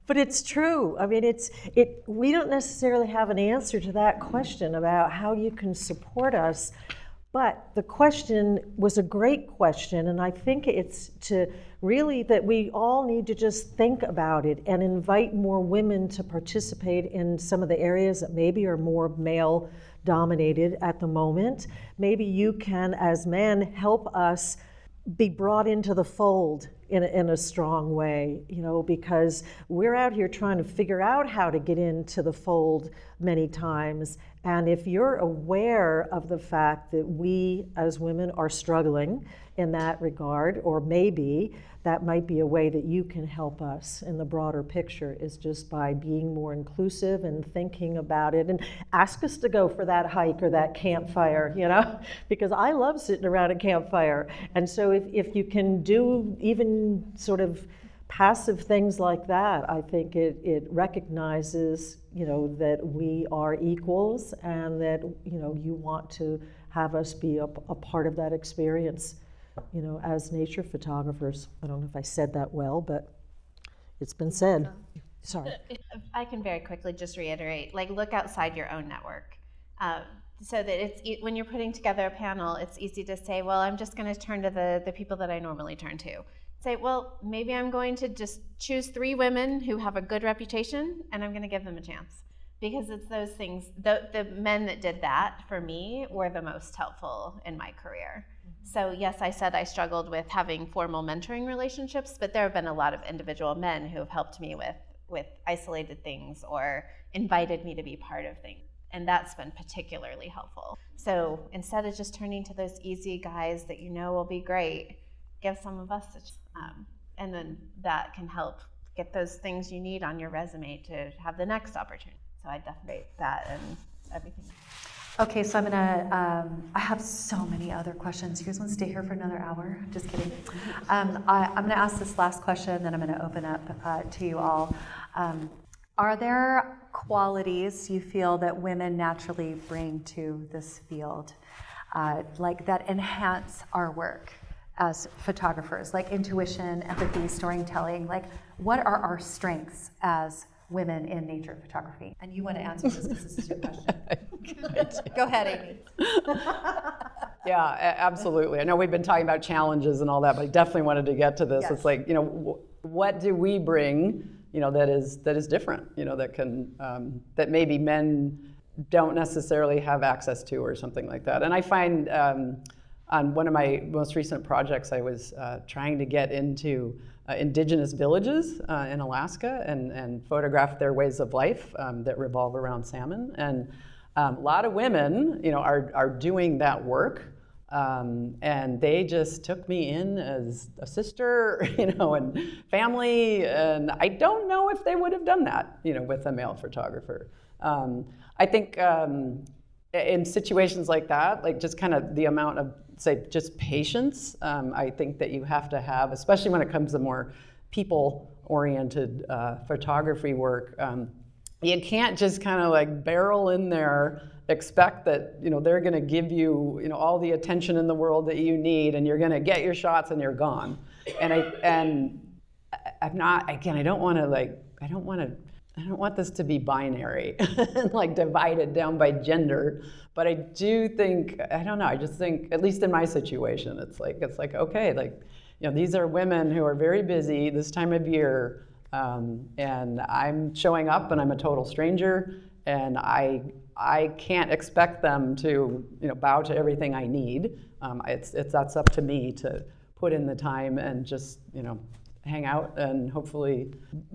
But it's true. I mean, we don't necessarily have an answer to that question about how you can support us. But the question was a great question, and I think it's to really that we all need to just think about it and invite more women to participate in some of the areas that maybe are more male dominated at the moment. Maybe you can, as men, help us be brought into the fold in a strong way, because we're out here trying to figure out how to get into the fold many times. And if you're aware of the fact that we as women are struggling in that regard, or maybe that might be a way that you can help us in the broader picture, is just by being more inclusive and thinking about it, and ask us to go for that hike or that campfire, because I love sitting around a campfire. And so if you can do even sort of passive things like that, I think it recognizes, that we are equals, and that, you want to have us be a part of that experience, as nature photographers. I don't know if I said that well, but it's been said. Sorry. I can very quickly just reiterate, look outside your own network. So that when you're putting together a panel, it's easy to say, well, I'm just going to turn to the people that I normally turn to. Say, well, maybe I'm going to just choose 3 women who have a good reputation, and I'm going to give them a chance. Because it's those things, the men that did that for me were the most helpful in my career. So yes, I said I struggled with having formal mentoring relationships, but there have been a lot of individual men who have helped me with isolated things or invited me to be part of things. And that's been particularly helpful. So instead of just turning to those easy guys that will be great, give some of us and then that can help get those things you need on your resume to have the next opportunity. So I definitely that and everything. Okay, so I'm gonna, I have so many other questions. You guys want to stay here for another hour? Just kidding. I'm gonna ask this last question, then I'm gonna open up to you all. Are there qualities you feel that women naturally bring to this field, that enhance our work as photographers, like intuition, empathy, storytelling? What are our strengths as women in nature photography? And you want to answer this because this is your question. Go ahead, Amy. Yeah, absolutely. I know we've been talking about challenges and all that, but I definitely wanted to get to this. Yes. It's like, what do we bring, that is different, that can, that maybe men don't necessarily have access to or something like that. And I find on one of my most recent projects, I was trying to get into indigenous villages in Alaska and photograph their ways of life that revolve around salmon. And a lot of women, are doing that work. And they just took me in as a sister, and family. And I don't know if they would have done that, with a male photographer. I think in situations like that, just kind of the amount of, say, just patience, I think that you have to have, especially when it comes to more people-oriented photography work. You can't just kind of barrel in there, expect that they're going to give you all the attention in the world that you need, and you're going to get your shots and you're gone. And I'm not, again, I don't want this to be binary and divided down by gender, but I do think, I don't know, I just think, at least in my situation, it's like okay, these are women who are very busy this time of year, and I'm showing up and I'm a total stranger, and I can't expect them to bow to everything I need. That's up to me to put in the time and just hang out and hopefully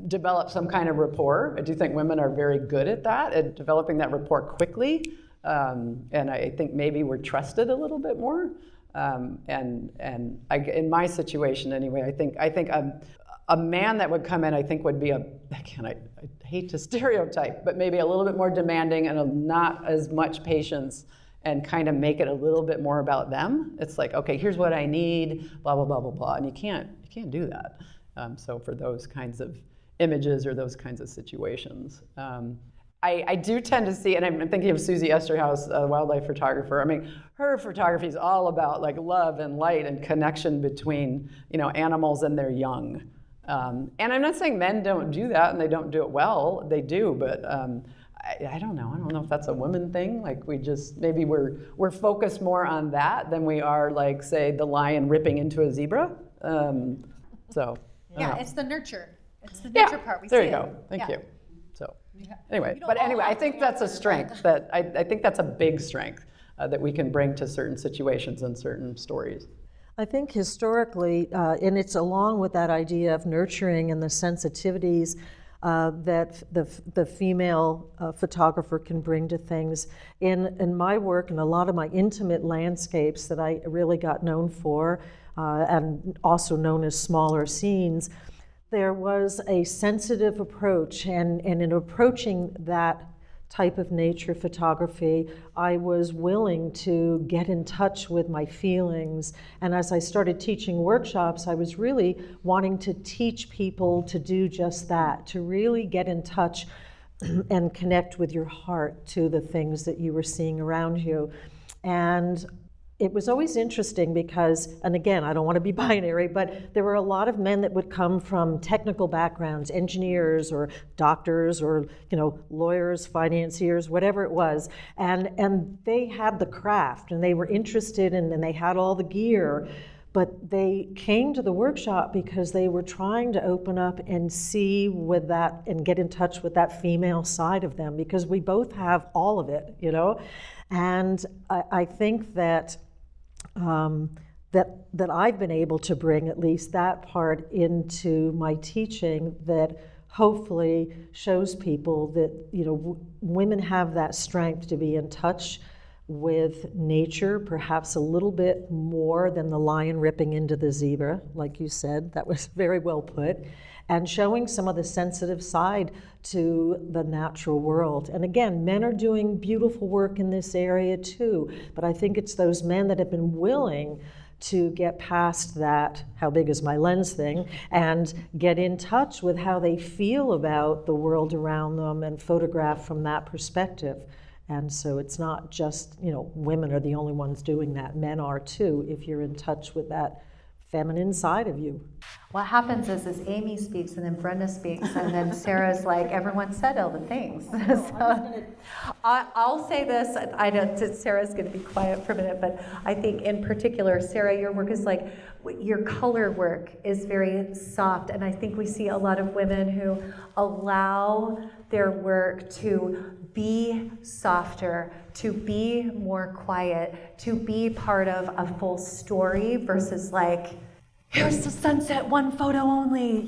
develop some kind of rapport. I do think women are very good at that, at developing that rapport quickly, and I think maybe we're trusted a little bit more. And in my situation anyway, I think a man that would come in, I think would be I hate to stereotype, but maybe a little bit more demanding and not as much patience, and kind of make it a little bit more about them. It's like, okay, here's what I need, blah, blah, blah, blah, blah, and you can't do that. So for those kinds of images or those kinds of situations. I do tend to see, and I'm thinking of Susie Esterhaus, a wildlife photographer. I mean, her photography is all about like love and light and connection between animals and their young. And I'm not saying men don't do that and they don't do it well. They do, but I don't know. I don't know if that's a women thing. Like maybe we're focused more on that than we are, like, say, the lion ripping into a zebra. Yeah, it's the nurture. It's the nurture part. There you go. Thank you. So anyway, I think that's a strength. I think that's a big strength that we can bring to certain situations and certain stories. I think historically, and it's along with that idea of nurturing and the sensitivities that the female photographer can bring to things. In my work and a lot of my intimate landscapes that I really got known for, and also known as smaller scenes, there was a sensitive approach, and in approaching that type of nature photography, I was willing to get in touch with my feelings. And as I started teaching workshops, I was really wanting to teach people to do just that, to really get in touch and connect with your heart to the things that you were seeing around you. And it was always interesting because, and again, I don't want to be binary, but there were a lot of men that would come from technical backgrounds, engineers or doctors or lawyers, financiers, whatever it was, and they had the craft and they were interested and they had all the gear, but they came to the workshop because they were trying to open up and see with that and get in touch with that female side of them, because we both have all of it, and I think that that I've been able to bring at least that part into my teaching, that hopefully shows people that women have that strength to be in touch with nature, perhaps a little bit more than the lion ripping into the zebra, like you said. That was very well put. And showing some of the sensitive side to the natural world. And again, men are doing beautiful work in this area too, but I think it's those men that have been willing to get past that how big is my lens thing and get in touch with how they feel about the world around them and photograph from that perspective. And so it's not just, women are the only ones doing that. Men are too, if you're in touch with that feminine side of you. What happens is Amy speaks and then Brenda speaks and then Sarah's like, everyone said all the things. So I'll say this, I know Sarah's going to be quiet for a minute, but I think in particular, Sarah, your work is like, your color work is very soft, and I think we see a lot of women who allow their work to be softer, to be more quiet, to be part of a full story versus like, here's the sunset, one photo only,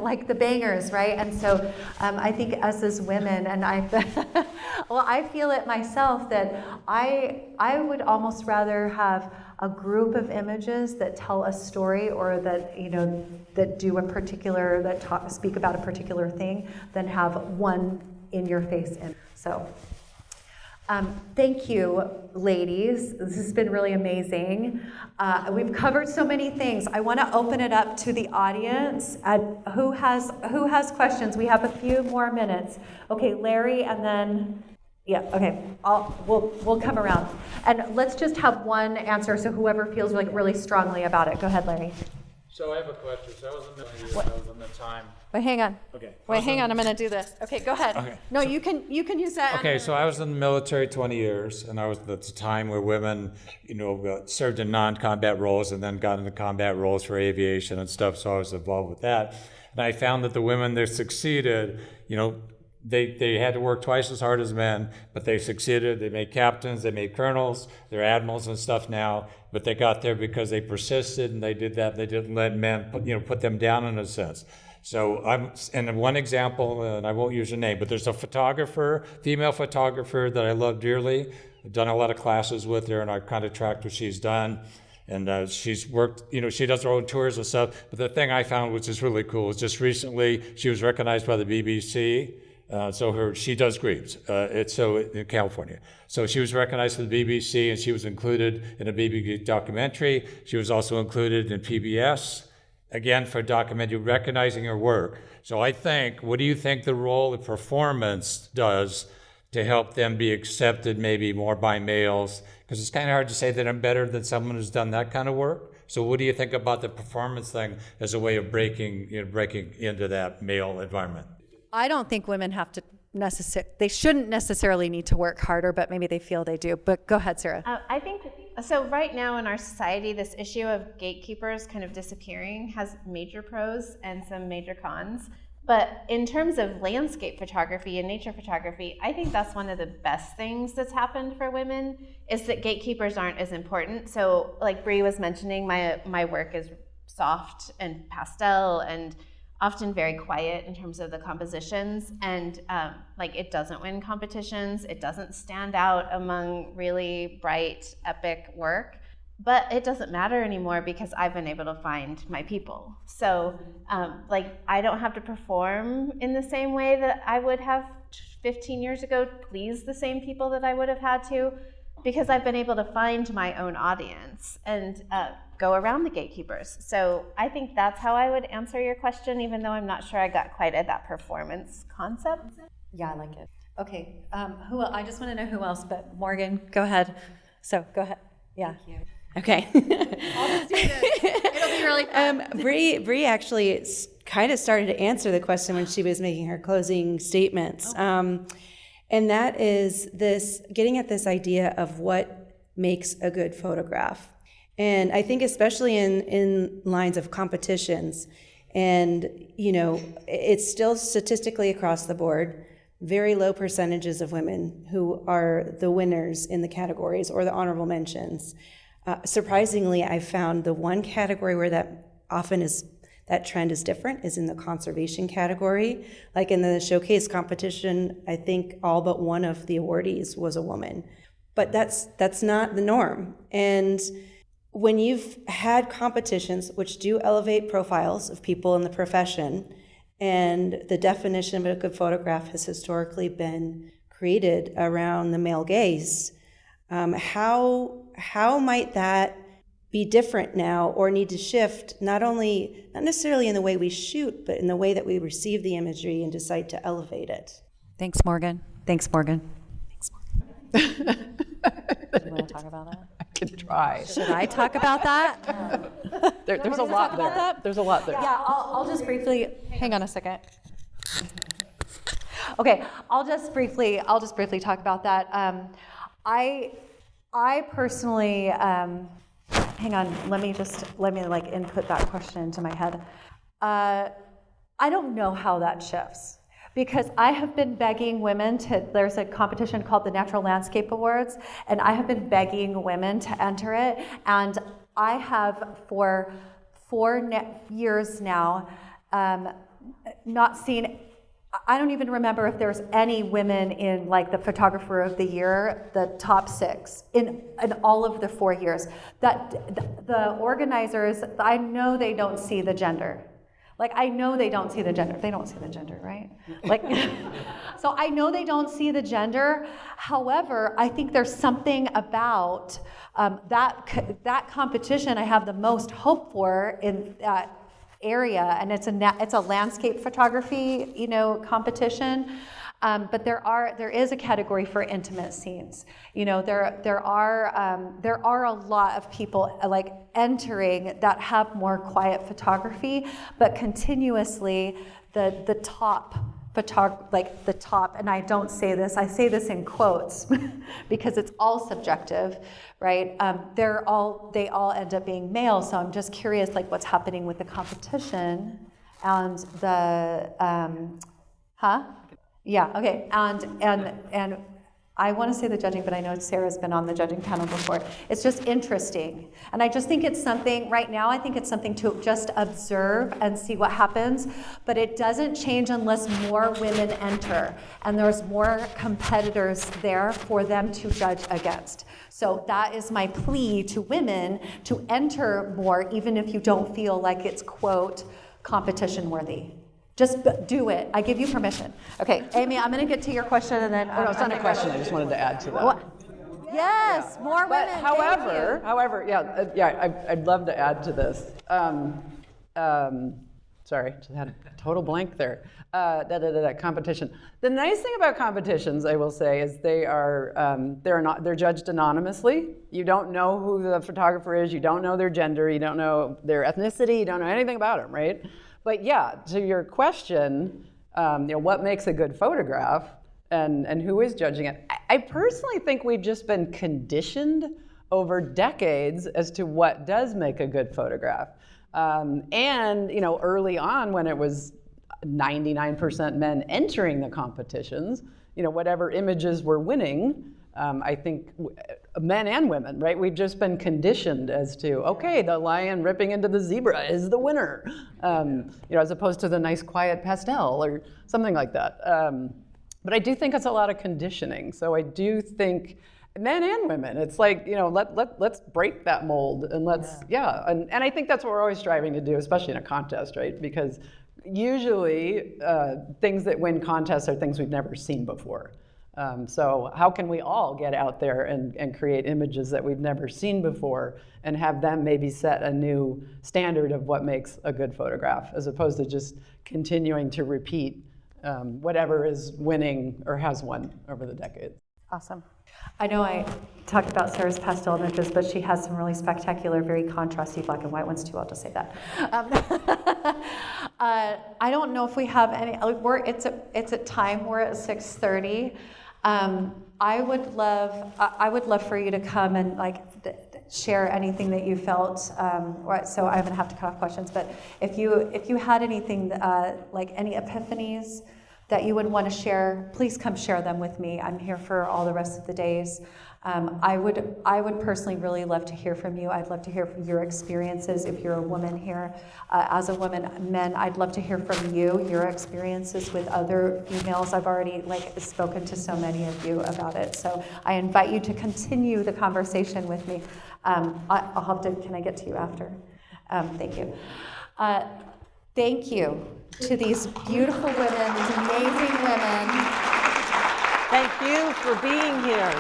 like the bangers, right? And so I think us as women, and I feel it myself, that I would almost rather have a group of images that tell a story, or that that do a particular, that speak about a particular thing, than have one in your face. And so thank you, ladies. This has been really amazing. We've covered so many things. I want to open it up to the audience. Who has questions? We have a few more minutes. Okay, Larry, and then okay. We'll come around, and let's just have one answer. So whoever feels like really strongly about it, go ahead, Larry. So I have a question. So I was in the time Wait, hang on. Okay. Wait, hang on. I'm going to do this. Okay, go ahead. Okay. No, you can use that. Okay, so I was in the military 20 years, and I was at the time where women, served in non-combat roles and then got into combat roles for aviation and stuff, so I was involved with that. And I found that the women that succeeded, they had to work twice as hard as men, but they succeeded. They made captains, they made colonels, they're admirals and stuff now, but they got there because they persisted and they did that. They didn't let men put them down in a sense. So and one example, and I won't use her name, but there's a female photographer that I love dearly. I've done a lot of classes with her, and I've kind of tracked what she's done. And she's worked, she does her own tours and stuff. But the thing I found, which is really cool, is just recently she was recognized by the BBC. She does Greaves, in California. So she was recognized by the BBC, and she was included in a BBC documentary. She was also included in PBS. Again, for documentary, recognizing her work. So what do you think the role of performance does to help them be accepted maybe more by males? Because it's kind of hard to say that I'm better than someone who's done that kind of work. So what do you think about the performance thing as a way of breaking into that male environment? I don't think women have to they shouldn't necessarily need to work harder, but maybe they feel they do. But go ahead, Sarah. I think, so right now in our society, this issue of gatekeepers kind of disappearing has major pros and some major cons. But in terms of landscape photography and nature photography, I think that's one of the best things that's happened for women, is that gatekeepers aren't as important. So like Brie was mentioning, my work is soft and pastel and often very quiet in terms of the compositions, and it doesn't win competitions, it doesn't stand out among really bright, epic work, but it doesn't matter anymore because I've been able to find my people. So I don't have to perform in the same way that I would have 15 years ago to please the same people that I would have had to, because I've been able to find my own audience and go around the gatekeepers. So I think that's how I would answer your question, even though I'm not sure I got quite at that performance concept. Yeah, I like it. Okay, I just want to know who else, but Morgan, go ahead. So go ahead. Yeah. Thank you. Okay. I'll just do this. It'll be really fun. Brie actually kind of started to answer the question when she was making her closing statements. And that is getting at this idea of what makes a good photograph. And I think especially in lines of competitions, and it's still statistically across the board, very low percentages of women who are the winners in the categories or the honorable mentions. Surprisingly, I found the one category where that trend is different is in the conservation category. Like in the showcase competition, I think all but one of the awardees was a woman. But that's not the norm. And when you've had competitions which do elevate profiles of people in the profession, and the definition of a good photograph has historically been created around the male gaze, how might that be different now, or need to shift, not necessarily in the way we shoot, but in the way that we receive the imagery and decide to elevate it? Thanks, Morgan. Do Do you want to talk about that? I can try. Should I talk about that? There's a lot there. There's a lot there. Yeah, I'll just briefly, hang on a second. Okay, I'll just briefly talk about that. I personally, hang on, let me input that question into my head. I don't know how that shifts, because I have been begging women there's a competition called the Natural Landscape Awards, and I have been begging women to enter it, and I have for 4 years now not seen, I don't even remember if there's any women in the photographer of the year, the top 6 in all of the 4 years. That the organizers, I know they don't see the gender. I know they don't see the gender. They don't see the gender, right? So I know they don't see the gender. However, I think there's something about that competition I have the most hope for in that area, and it's a landscape photography, competition. But there is a category for intimate scenes. There are a lot of people entering that have more quiet photography, but continuously the top like the top, and I don't say this, I say this in quotes because it's all subjective, right? They all end up being male, so I'm just curious, like, what's happening with the competition and the, Yeah, okay, and I want to say the judging, but I know Sarah's been on the judging panel before. It's just interesting. And I just think it's something, right now, I think it's something to just observe and see what happens. But it doesn't change unless more women enter. And there's more competitors there for them to judge against. So that is my plea to women to enter more, even if you don't feel like it's, quote, competition worthy. Just do it. I give you permission. Okay, Amy, I'm going to get to your question and then. Oh, no, it's not a question. I just wanted to add to that. What? Yes, more But women. however, I'd love to add to this. Sorry, just had a total blank there. Competition. The nice thing about competitions, I will say, is they're judged anonymously. You don't know who the photographer is. You don't know their gender. You don't know their ethnicity. You don't know anything about them, right? But yeah, to your question, what makes a good photograph and who is judging it? I personally think we've just been conditioned over decades as to what does make a good photograph. And early on when it was 99% men entering the competitions, whatever images were winning, I think men and women, right? We've just been conditioned as to, okay, the lion ripping into the zebra is the winner, as opposed to the nice quiet pastel or something like that. But I do think it's a lot of conditioning. So I do think men and women, it's like, let's break that mold and and I think that's what we're always striving to do, especially in a contest, right? Because usually things that win contests are things we've never seen before. So how can we all get out there and create images that we've never seen before and have them maybe set a new standard of what makes a good photograph, as opposed to just continuing to repeat whatever is winning or has won over the decades. Awesome. I know I talked about Sarah's pastel images, but she has some really spectacular, very contrasty black and white ones too. I'll just say that. I don't know if we have any. It's at time. We're at 6:30. I would love for you to come and share anything that you felt. So I'm gonna have to cut off questions. But if you had anything like any epiphanies that you would want to share, please come share them with me. I'm here for all the rest of the days. I would personally really love to hear from you. I'd love to hear from your experiences if you're a woman here. As a woman, men, I'd love to hear from you, your experiences with other females. I've already spoken to so many of you about it. So I invite you to continue the conversation with me. I'll have to, can I get to you after? Thank you. Thank you to these beautiful women, these amazing women. Thank you for being here.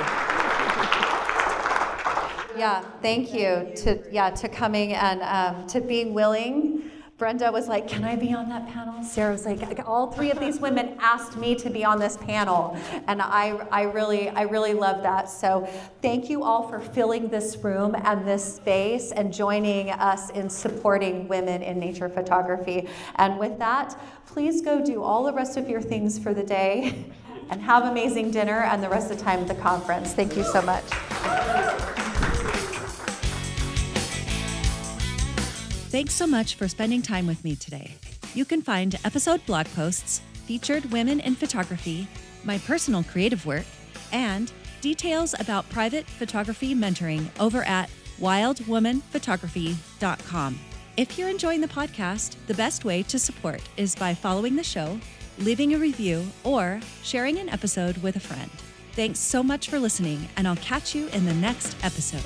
Yeah, thank you to coming and to being willing. Brenda was like, can I be on that panel? Sarah was like, all three of these women asked me to be on this panel. And I really love that. So thank you all for filling this room and this space and joining us in supporting women in nature photography. And with that, please go do all the rest of your things for the day and have amazing dinner and the rest of the time at the conference. Thank you so much. Thanks so much for spending time with me today. You can find episode blog posts, featured women in photography, my personal creative work, and details about private photography mentoring over at wildwomanphotography.com. If you're enjoying the podcast, the best way to support is by following the show, leaving a review, or sharing an episode with a friend. Thanks so much for listening, and I'll catch you in the next episode.